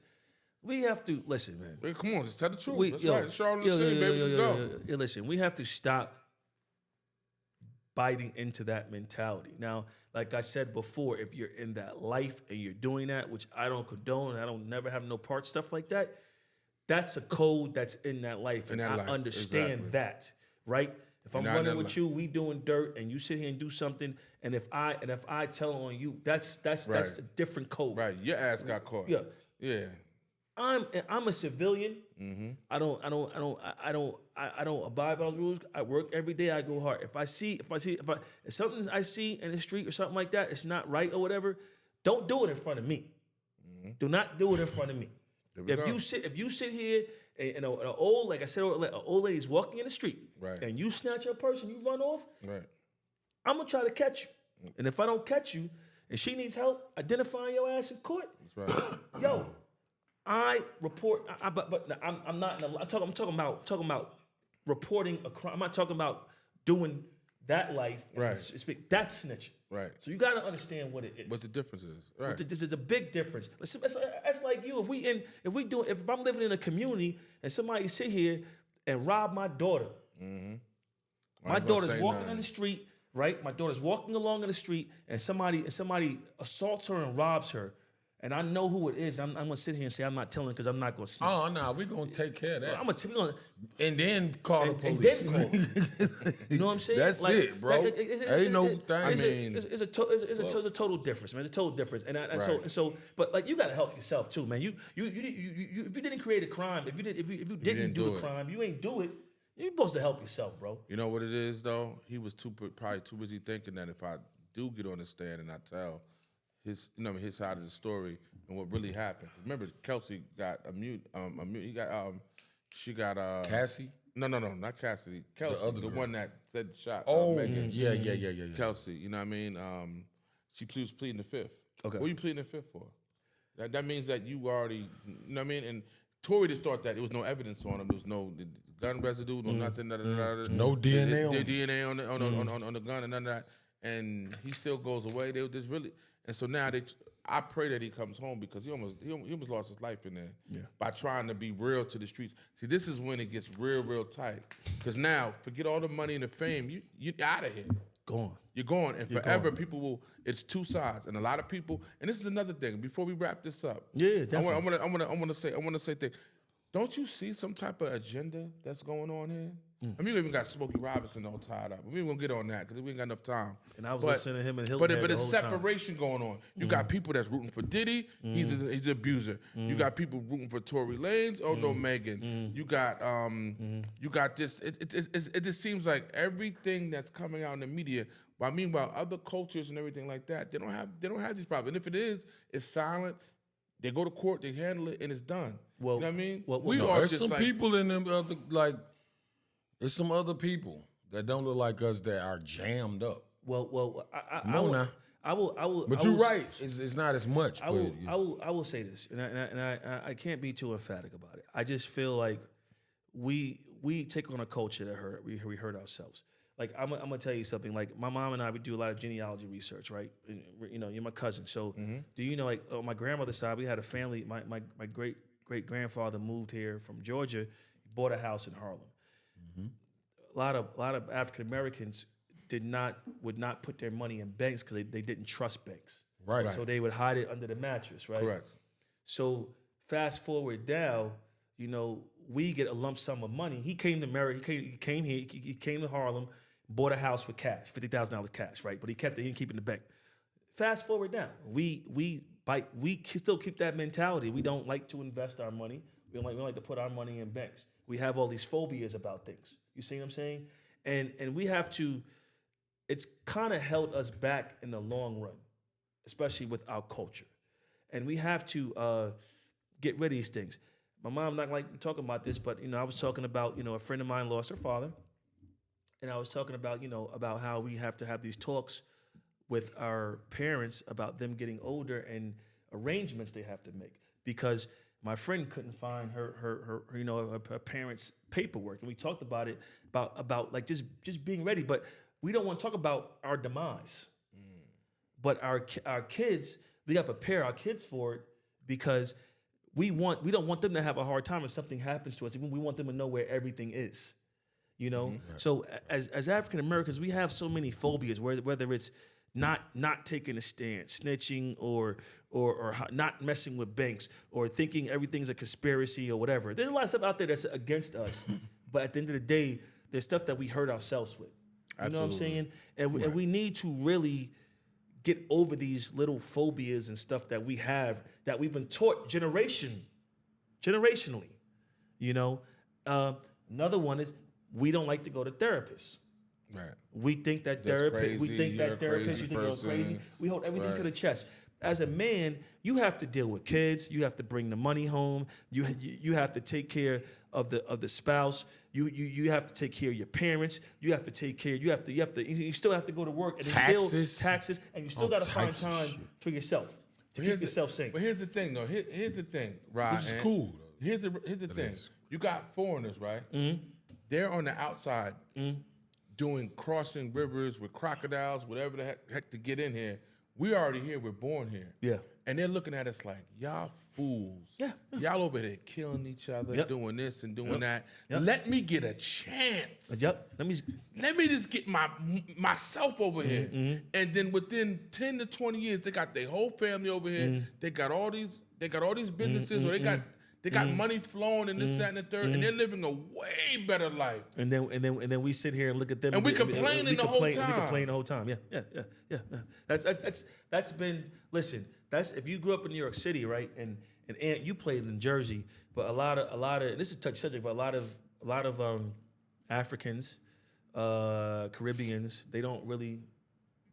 Speaker 1: we have to listen, man.
Speaker 3: Hey, come on, just tell the truth.
Speaker 1: We,
Speaker 3: That's
Speaker 1: yo,
Speaker 3: right. Show 'em the
Speaker 1: yo,
Speaker 3: city,
Speaker 1: yo,
Speaker 3: baby.
Speaker 1: yo,
Speaker 3: Let's
Speaker 1: yo,
Speaker 3: go.
Speaker 1: yo, yo, listen, we have to stop biting into that mentality. Now, like I said before, if you're in that life and you're doing that, which I don't condone, I don't never have no part stuff like that. That's a code that's in that life, and
Speaker 3: that
Speaker 1: I
Speaker 3: life,
Speaker 1: understand
Speaker 3: exactly.
Speaker 1: that, right? If I'm
Speaker 3: Not in
Speaker 1: running
Speaker 3: that
Speaker 1: with
Speaker 3: life.
Speaker 1: you, we doing dirt, and you sit here and do something, and if I tell on you, that's
Speaker 3: Right.
Speaker 1: a different code.
Speaker 3: Right, your ass got caught.
Speaker 1: Yeah.
Speaker 3: Yeah.
Speaker 1: I'm a civilian.
Speaker 3: Mm-hmm.
Speaker 1: I don't abide by those rules. I work every day. I go hard. If something I see in the street or something like that, it's not right or whatever. Don't do it in front of me. Do not do it in front of me.
Speaker 3: we
Speaker 1: If
Speaker 3: go.
Speaker 1: you sit here and an old, like I said, an old lady's walking in the street,
Speaker 3: Right.
Speaker 1: and you snatch her purse and you run off,
Speaker 3: Right.
Speaker 1: I'm gonna try to catch you. And if I don't catch you, and she needs help identifying your ass in court,
Speaker 3: That's right.
Speaker 1: yo, I report. But I'm not. I'm talking about reporting a crime. I'm not talking about doing that life. And
Speaker 3: Right.
Speaker 1: That's snitching.
Speaker 3: Right.
Speaker 1: So you got to understand what it is.
Speaker 3: What the difference is. Right.
Speaker 1: This is a big difference. That's like you. If I'm living in a community and somebody sit here and rob my daughter, my
Speaker 3: ain't gonna
Speaker 1: daughter's
Speaker 3: say
Speaker 1: walking
Speaker 3: nothing.
Speaker 1: on the street, right? My daughter's walking along in the street, and somebody assaults her and robs her, and I know who it is. I'm gonna sit here and say I'm not telling because I'm not gonna snitch.
Speaker 2: Oh, no, we're going to take care of that.
Speaker 1: I'm gonna
Speaker 2: and then call the
Speaker 1: and
Speaker 2: police.
Speaker 1: then call. You know what I'm saying?
Speaker 2: That's it, bro. Ain't no thing.
Speaker 1: It's a total difference, man. It's a total difference, and so, but like you gotta help yourself too, man. You if you didn't create a crime, if you didn't do the crime, you ain't do it. You're supposed to help yourself, bro.
Speaker 3: You know what it is though? He was probably too busy thinking that if I do get on the stand and I tell his side of the story and what really happened. Remember, Kelsey got she got
Speaker 2: Cassie?
Speaker 3: No, not Cassidy. Kelsey,
Speaker 2: other
Speaker 3: the
Speaker 2: girl.
Speaker 3: one that said shot.
Speaker 2: Oh,
Speaker 3: Megan.
Speaker 2: yeah.
Speaker 3: Kelsey, you know what I mean? She was pleading the fifth.
Speaker 1: Okay.
Speaker 3: What are you pleading the fifth for? That means that you already, you know what I mean? And Tory just thought that there was no evidence on him. There was no gun residue, no nothing.
Speaker 2: No DNA on
Speaker 3: the
Speaker 2: it.
Speaker 3: DNA on the gun and none of that. and he still goes away. There's really, and so now I pray that he comes home because he almost lost his life in there by trying to be real to the streets. See, this is when it gets real tight. Because now, forget all the money and the fame. You out of here.
Speaker 1: Gone.
Speaker 3: You're gone, and forever people will. It's two sides, and a lot of people. And this is another thing. Before we wrap this up,
Speaker 1: definitely.
Speaker 3: I want to say things. Don't you see some type of agenda that's going on here? I mean, we even got Smokey Robinson all tied up. We ain't gonna get on that because we ain't got enough time.
Speaker 1: And I was listening to him and Hilton.
Speaker 3: But it's separation going on. You got people that's rooting for Diddy. He's an abuser. You got people rooting for Tory Lanez. Oh no, Megan. You got this. It just seems like everything that's coming out in the media. But meanwhile, other cultures and everything like that, they don't have these problems. And if it is, it's silent. They go to court, they handle it, and it's done.
Speaker 1: Well,
Speaker 3: you know what I mean?
Speaker 2: We are there's some people in them other there's some other people that don't look like us that are jammed up.
Speaker 1: Well, I will.
Speaker 2: But you're right. It's not as much.
Speaker 1: I will say this, and I can't be too emphatic about it. I just feel like we take on a culture that we hurt ourselves. Like I'm gonna tell you something. Like my mom and I, we do a lot of genealogy research, right? And, you know, you're my cousin, so do you know? Like on my grandmother's side, we had a family. My great grandfather moved here from Georgia, he bought a house in Harlem. A lot of African Americans would not put their money in banks because they didn't trust banks.
Speaker 2: Right.
Speaker 1: So they would hide it under the mattress, right?
Speaker 3: Correct.
Speaker 1: So fast forward now, you know, we get a lump sum of money. He came to America. He came here. He came to Harlem, bought a house with cash, $50,000 cash, right? But he kept it. He didn't keep it in the bank. Fast forward now, we still keep that mentality. We don't like to invest our money. We don't like to put our money in banks. We have all these phobias about things. You see what I'm saying? And we have to. It's kind of held us back in the long run, especially with our culture. And we have to get rid of these things. My mom not like talking about this, but you know, I was talking about, you know, a friend of mine lost her father, and I was talking about, you know, about how we have to have these talks with our parents about them getting older and arrangements they have to make, because my friend couldn't find her you know, her parents' paperwork, and we talked about it about like just being ready, but we don't want to talk about our demise. But our kids, we got to prepare our kids for it, because we don't want them to have a hard time if something happens to us. We want them to know where everything is, you know. Right. So as African Americans, we have so many phobias, whether it's not taking a stand, snitching, or not messing with banks, or thinking everything's a conspiracy or whatever. There's a lot of stuff out there that's against us, but at the end of the day, there's stuff that we hurt ourselves with. You know what I'm saying? And we need to really get over these little phobias and stuff that we have, that we've been taught generationally. You know, another one is we don't like to go to therapists.
Speaker 3: Right.
Speaker 1: We think that therapist. You think you're crazy. We hold everything to the chest. As a man, you have to deal with kids. You have to bring the money home. You have to take care of the spouse. You have to take care of your parents. You have to take care. You still have to go to work, and taxes, and you still got to find time for yourself to keep yourself sane.
Speaker 3: But here's the thing, though. Here's the thing, Rod.
Speaker 2: Which is cool.
Speaker 3: Here's the thing. You got foreigners, right? Mm-hmm. They're on the outside doing crossing rivers with crocodiles, whatever the heck to get in here. We already here. We're born here. Yeah. And they're looking at us like, y'all fools. Yeah. Y'all over there killing each other, doing this and doing that. Let me get a chance. Let me just get myself over here. And then within 10 to 20 years, they got their whole family over here. They got all these businesses, or they got money flowing and this, that, and the third, and they're living a way better life. And then we sit here and look at them, and we complain the whole time. We complain the whole time. Yeah. That's been. Listen, that's if you grew up in New York City, right? And you played in Jersey, but a lot of and this is a touchy subject, but a lot of Africans, Caribbeans, they don't really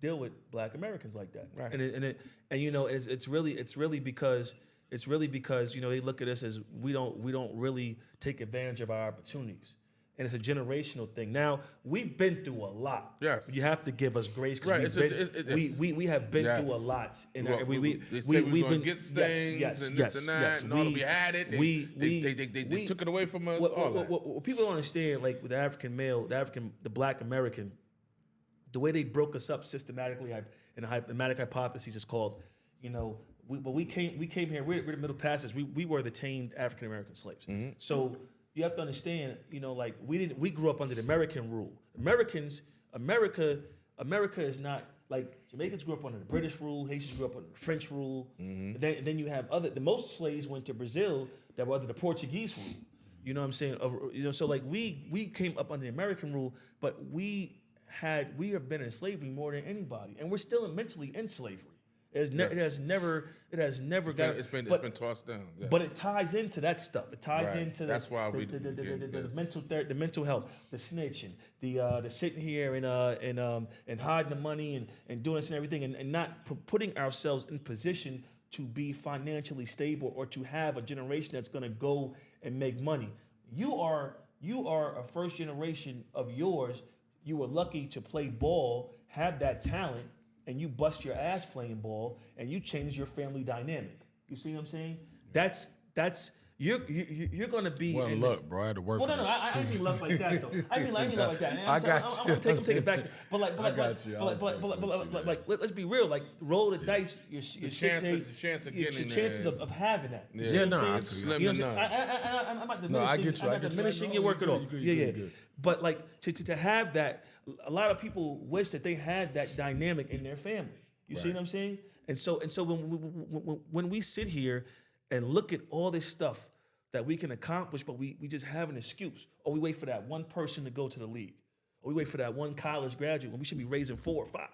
Speaker 3: deal with Black Americans like that, right? And you know, it's really because. You know, they look at us as we don't really take advantage of our opportunities, and it's a generational thing. Now we've been through a lot. Yes, you have to give us grace, because we have been through a lot. And we've been get things and this and that, and all we had it. They took it away from us. What people don't understand, like with the African male, the Black American,
Speaker 1: the way they broke us up systematically in a hypematic hypothesis is called, we came here, we're the Middle Passage. We were the tamed African American slaves. So you have to understand, like we grew up under the American rule. America is not like Jamaicans grew up under the British rule, Haitians grew up under the French rule. And then you have the most slaves went to Brazil that were under the Portuguese rule. You know what I'm saying? So like we came up under the American rule, but we have been in slavery more than anybody, and we're still mentally in slavery. It has never
Speaker 3: been tossed down. Yes.
Speaker 1: But it ties into that stuff. It ties into
Speaker 3: That's why
Speaker 1: the mental health, the snitching, the sitting here and hiding the money and doing this and everything, and not putting ourselves in position to be financially stable or to have a generation that's going to go and make money. You are a first generation of yours. You were lucky to play ball, have that talent, and you bust your ass playing ball, and you change your family dynamic. You see what I'm saying? That's you're gonna be.
Speaker 2: Well, look, bro, I had to work.
Speaker 1: Well, no, I didn't mean luck like that though. I mean luck like that.
Speaker 2: I got you.
Speaker 1: I'm gonna take it back. But let's be real. Like roll the dice. Your chances of having that.
Speaker 2: Yeah, no,
Speaker 3: slim enough.
Speaker 1: I'm not diminishing. I'm not diminishing your work at all. Yeah. But like to have that, a lot of people wish that they had that dynamic in their family. You see what I'm saying? And so when we sit here and look at all this stuff that we can accomplish, but we just have an excuse, or we wait for that one person to go to the league, or we wait for that one college graduate when we should be raising 4 or 5.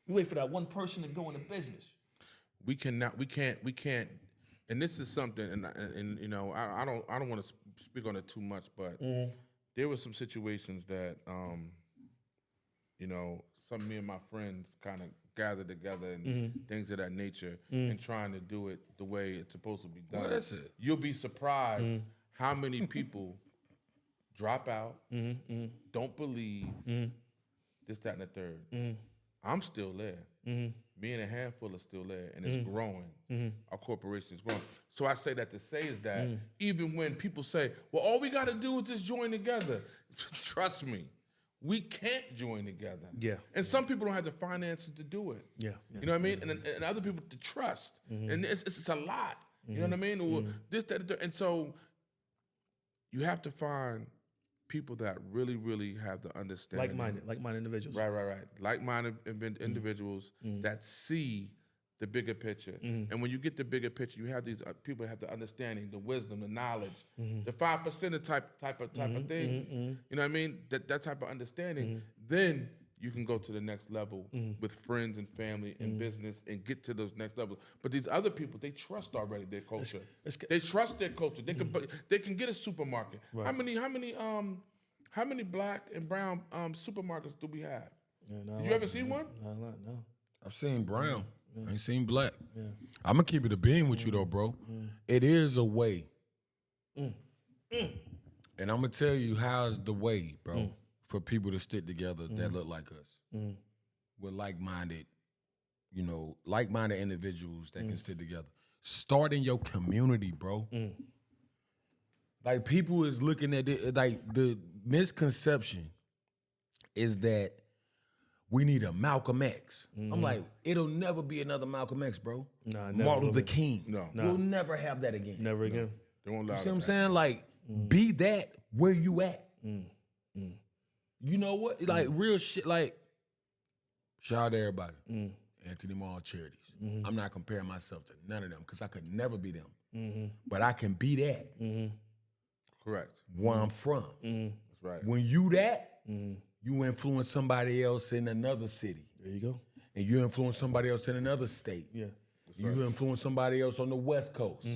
Speaker 1: We wait for that one person to go into business.
Speaker 3: We can't, and this is something, and I don't want to speak on it too much, but there were some situations that, some me and my friends kind of gathered together and things of that nature and trying to do it the way it's supposed to be done.
Speaker 2: Well, that's it.
Speaker 3: You'll be surprised how many people drop out, don't believe, this, that, and the third. I'm still there. Me and a handful are still there, and it's growing. Our corporation is growing. So I say that to say is that even when people say, well, all we got to do is just join together, trust me, we can't join together.
Speaker 1: Yeah.
Speaker 3: And some people don't have the finances to do it.
Speaker 1: Yeah.
Speaker 3: You know what I mean? And other people to trust. And it's a lot. You know what I mean? Or this, that, and so you have to find people that really, really have the understanding.
Speaker 1: Like-minded individuals.
Speaker 3: Right. Like-minded individuals that see the bigger picture. And when you get the bigger picture, you have these people that have the understanding, the wisdom, the knowledge, the 5% type of thing. You know what I mean? That type of understanding. Then you can go to the next level with friends and family and business and get to those next levels. But these other people, they trust already their culture. They trust their culture. They can get a supermarket. Right. How many black and brown supermarkets do we have? Did you ever see one?
Speaker 1: No.
Speaker 2: I've seen brown. I ain't seen black. Yeah. I'm gonna keep it a beam with you though, bro. It is a way. And I'm gonna tell you how's the way, bro, for people to stick together that look like us. With like-minded individuals that can stick together. Start in your community, bro. Like people is looking at it, like the misconception is that we need a Malcolm X. I'm like, it'll never be another Malcolm X, bro.
Speaker 1: Nah, never.
Speaker 2: Martin Luther King.
Speaker 3: No.
Speaker 2: We'll never have that again.
Speaker 1: Never again.
Speaker 3: They won't allow
Speaker 2: You see what I'm
Speaker 3: that.
Speaker 2: saying? Like, be that where you at. You know what? Like, real shit, like, shout out to everybody. Anthony Mall Charities. I'm not comparing myself to none of them because I could never be them. But I can be that.
Speaker 3: Correct.
Speaker 2: Where I'm from.
Speaker 3: That's right.
Speaker 2: When you that, you influence somebody else in another city.
Speaker 1: There you go.
Speaker 2: And you influence somebody else in another state.
Speaker 1: Yeah.
Speaker 2: You influence somebody else on the West Coast.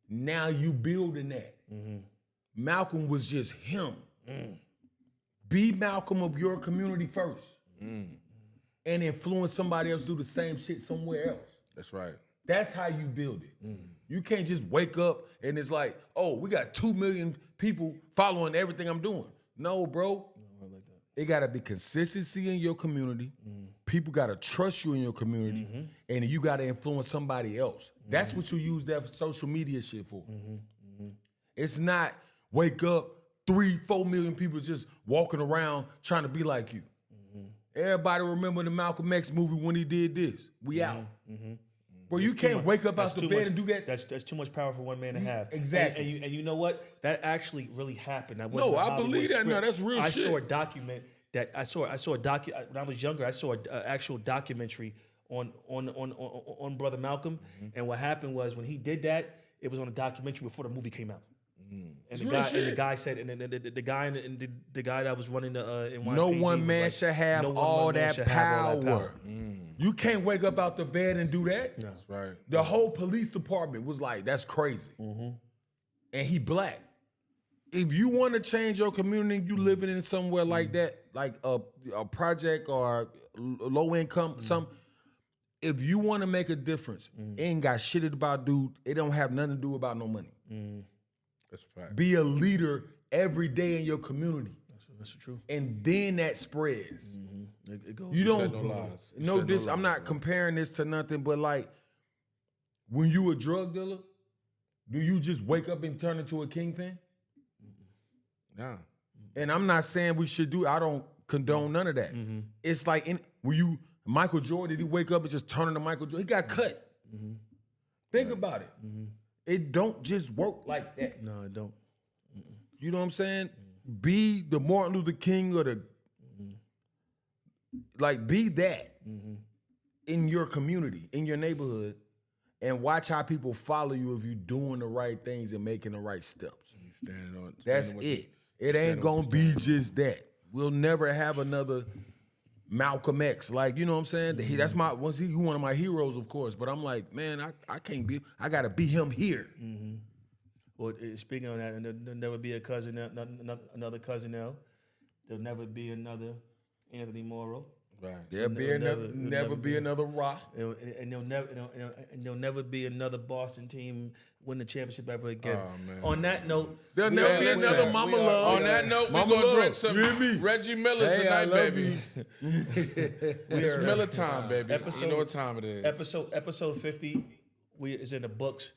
Speaker 2: Now you building that. Malcolm was just him. Be Malcolm of your community first. And influence somebody else do the same shit somewhere else.
Speaker 3: That's right.
Speaker 2: That's how you build it. You can't just wake up and it's like, oh, we got 2 million people following everything I'm doing. No, bro. It got to be consistency in your community. People got to trust you in your community. And you got to influence somebody else. That's what you use that social media shit for. It's not wake up 3-4 million people just walking around trying to be like you. Everybody remember the Malcolm X movie when he did this. We out. Bro, you can't wake up out the bed and do that.
Speaker 1: That's too much power for one man to have.
Speaker 2: Exactly.
Speaker 1: And you know what? That actually really happened. That
Speaker 2: No, I believe that. No, that's real shit.
Speaker 1: I saw a document that when I was younger. I saw an actual documentary on Brother Malcolm, and what happened was when he did that, it was on a documentary before the movie came out. And the guy said, and the guy that was running the NYPD
Speaker 2: no one man
Speaker 1: like,
Speaker 2: should have all that power. You can't wake up out the bed and do that.
Speaker 1: No.
Speaker 3: That's right.
Speaker 2: The whole police department was like, that's crazy. And he black. If you want to change your community, you living in somewhere like that, like a project or low income, if you want to make a difference, it ain't got shit about dude. It don't have nothing to do about no money.
Speaker 3: That's a fact.
Speaker 2: Be a leader every day in your community.
Speaker 1: That's true.
Speaker 2: And then that spreads.
Speaker 1: It goes.
Speaker 2: You don't
Speaker 3: said no lies. You
Speaker 2: know
Speaker 3: said
Speaker 2: this.
Speaker 3: no
Speaker 2: I'm
Speaker 3: lies,
Speaker 2: not comparing this to nothing, but like when you a drug dealer, do you just wake up and turn into a kingpin?
Speaker 3: Yeah.
Speaker 2: And I'm not saying we should do. I don't condone none of that. It's like Michael Jordan, did he wake up and just turn into Michael Jordan? He got cut. Think about it. It don't just work like that.
Speaker 1: No, it don't.
Speaker 2: You know what I'm saying? Be the Martin Luther King or the like. Be that in your community, in your neighborhood, and watch how people follow you if you're doing the right things and making the right steps. That's it. It ain't gonna be just that. We'll never have another Malcolm X. Like, you know what I'm saying? That's he's one of my heroes, of course. But I'm like, man, I can't be. I gotta be him here.
Speaker 1: Well, speaking of that, and there'll never be a cousin, another cousin now. There'll never be another Anthony Morrow.
Speaker 3: Right.
Speaker 2: There'll never be another Rock.
Speaker 1: And there'll never be another Boston team win the championship ever again.
Speaker 3: Oh, man.
Speaker 1: On that note,
Speaker 2: There'll never be
Speaker 3: listen,
Speaker 2: another Mama
Speaker 3: we are-
Speaker 2: Love.
Speaker 3: On that note, we're
Speaker 2: Mama
Speaker 3: going to drink
Speaker 2: Love.
Speaker 3: some
Speaker 2: You hear me?
Speaker 3: Reggie Miller
Speaker 2: Hey, I
Speaker 3: tonight,
Speaker 2: love
Speaker 3: baby.
Speaker 2: you.
Speaker 3: It's Miller time, baby.
Speaker 1: Episode-
Speaker 3: You know what time it is.
Speaker 1: episode 50 is in the books.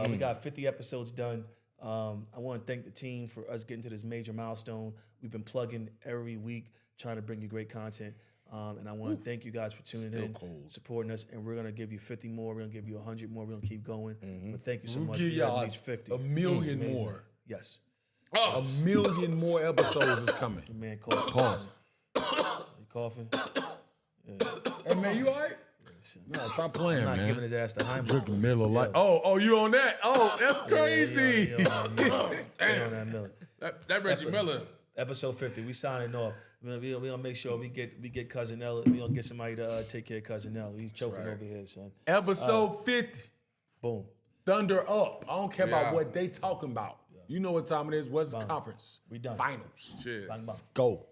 Speaker 1: We got 50 episodes done. I want to thank the team for us getting to this major milestone. We've been plugging every week, trying to bring you great content. And I want to thank you guys for tuning in, supporting us. And we're going to give you 50 more. We're going to give you 100 more. We're going to keep going. But thank you so much.
Speaker 2: Give
Speaker 1: We
Speaker 2: y'all
Speaker 1: have reached 50.
Speaker 2: a million
Speaker 1: Amazing.
Speaker 2: more.
Speaker 1: Yes.
Speaker 2: A million more episodes is coming.
Speaker 1: The man coughing.
Speaker 2: Pause.
Speaker 1: You coughing?
Speaker 2: Hey man, you all right? No, stop playing,
Speaker 1: I'm not
Speaker 2: man.
Speaker 1: giving his ass the Heimlich.
Speaker 2: Drinking Miller Lite. Oh, you on that? Oh, that's crazy.
Speaker 3: That Reggie Miller.
Speaker 1: Episode 50. We signing off. We gonna make sure we get Cousin L. We gonna get somebody to take care of Cousin L. He's choking over here, son.
Speaker 2: Episode 50.
Speaker 1: Boom.
Speaker 2: Thunder up. I don't care about
Speaker 3: Yeah.
Speaker 2: what they talking about. You know what time it is. What's the conference?
Speaker 1: We done.
Speaker 2: Finals.
Speaker 3: Cheers.
Speaker 1: Bang, bang.
Speaker 2: Let's go.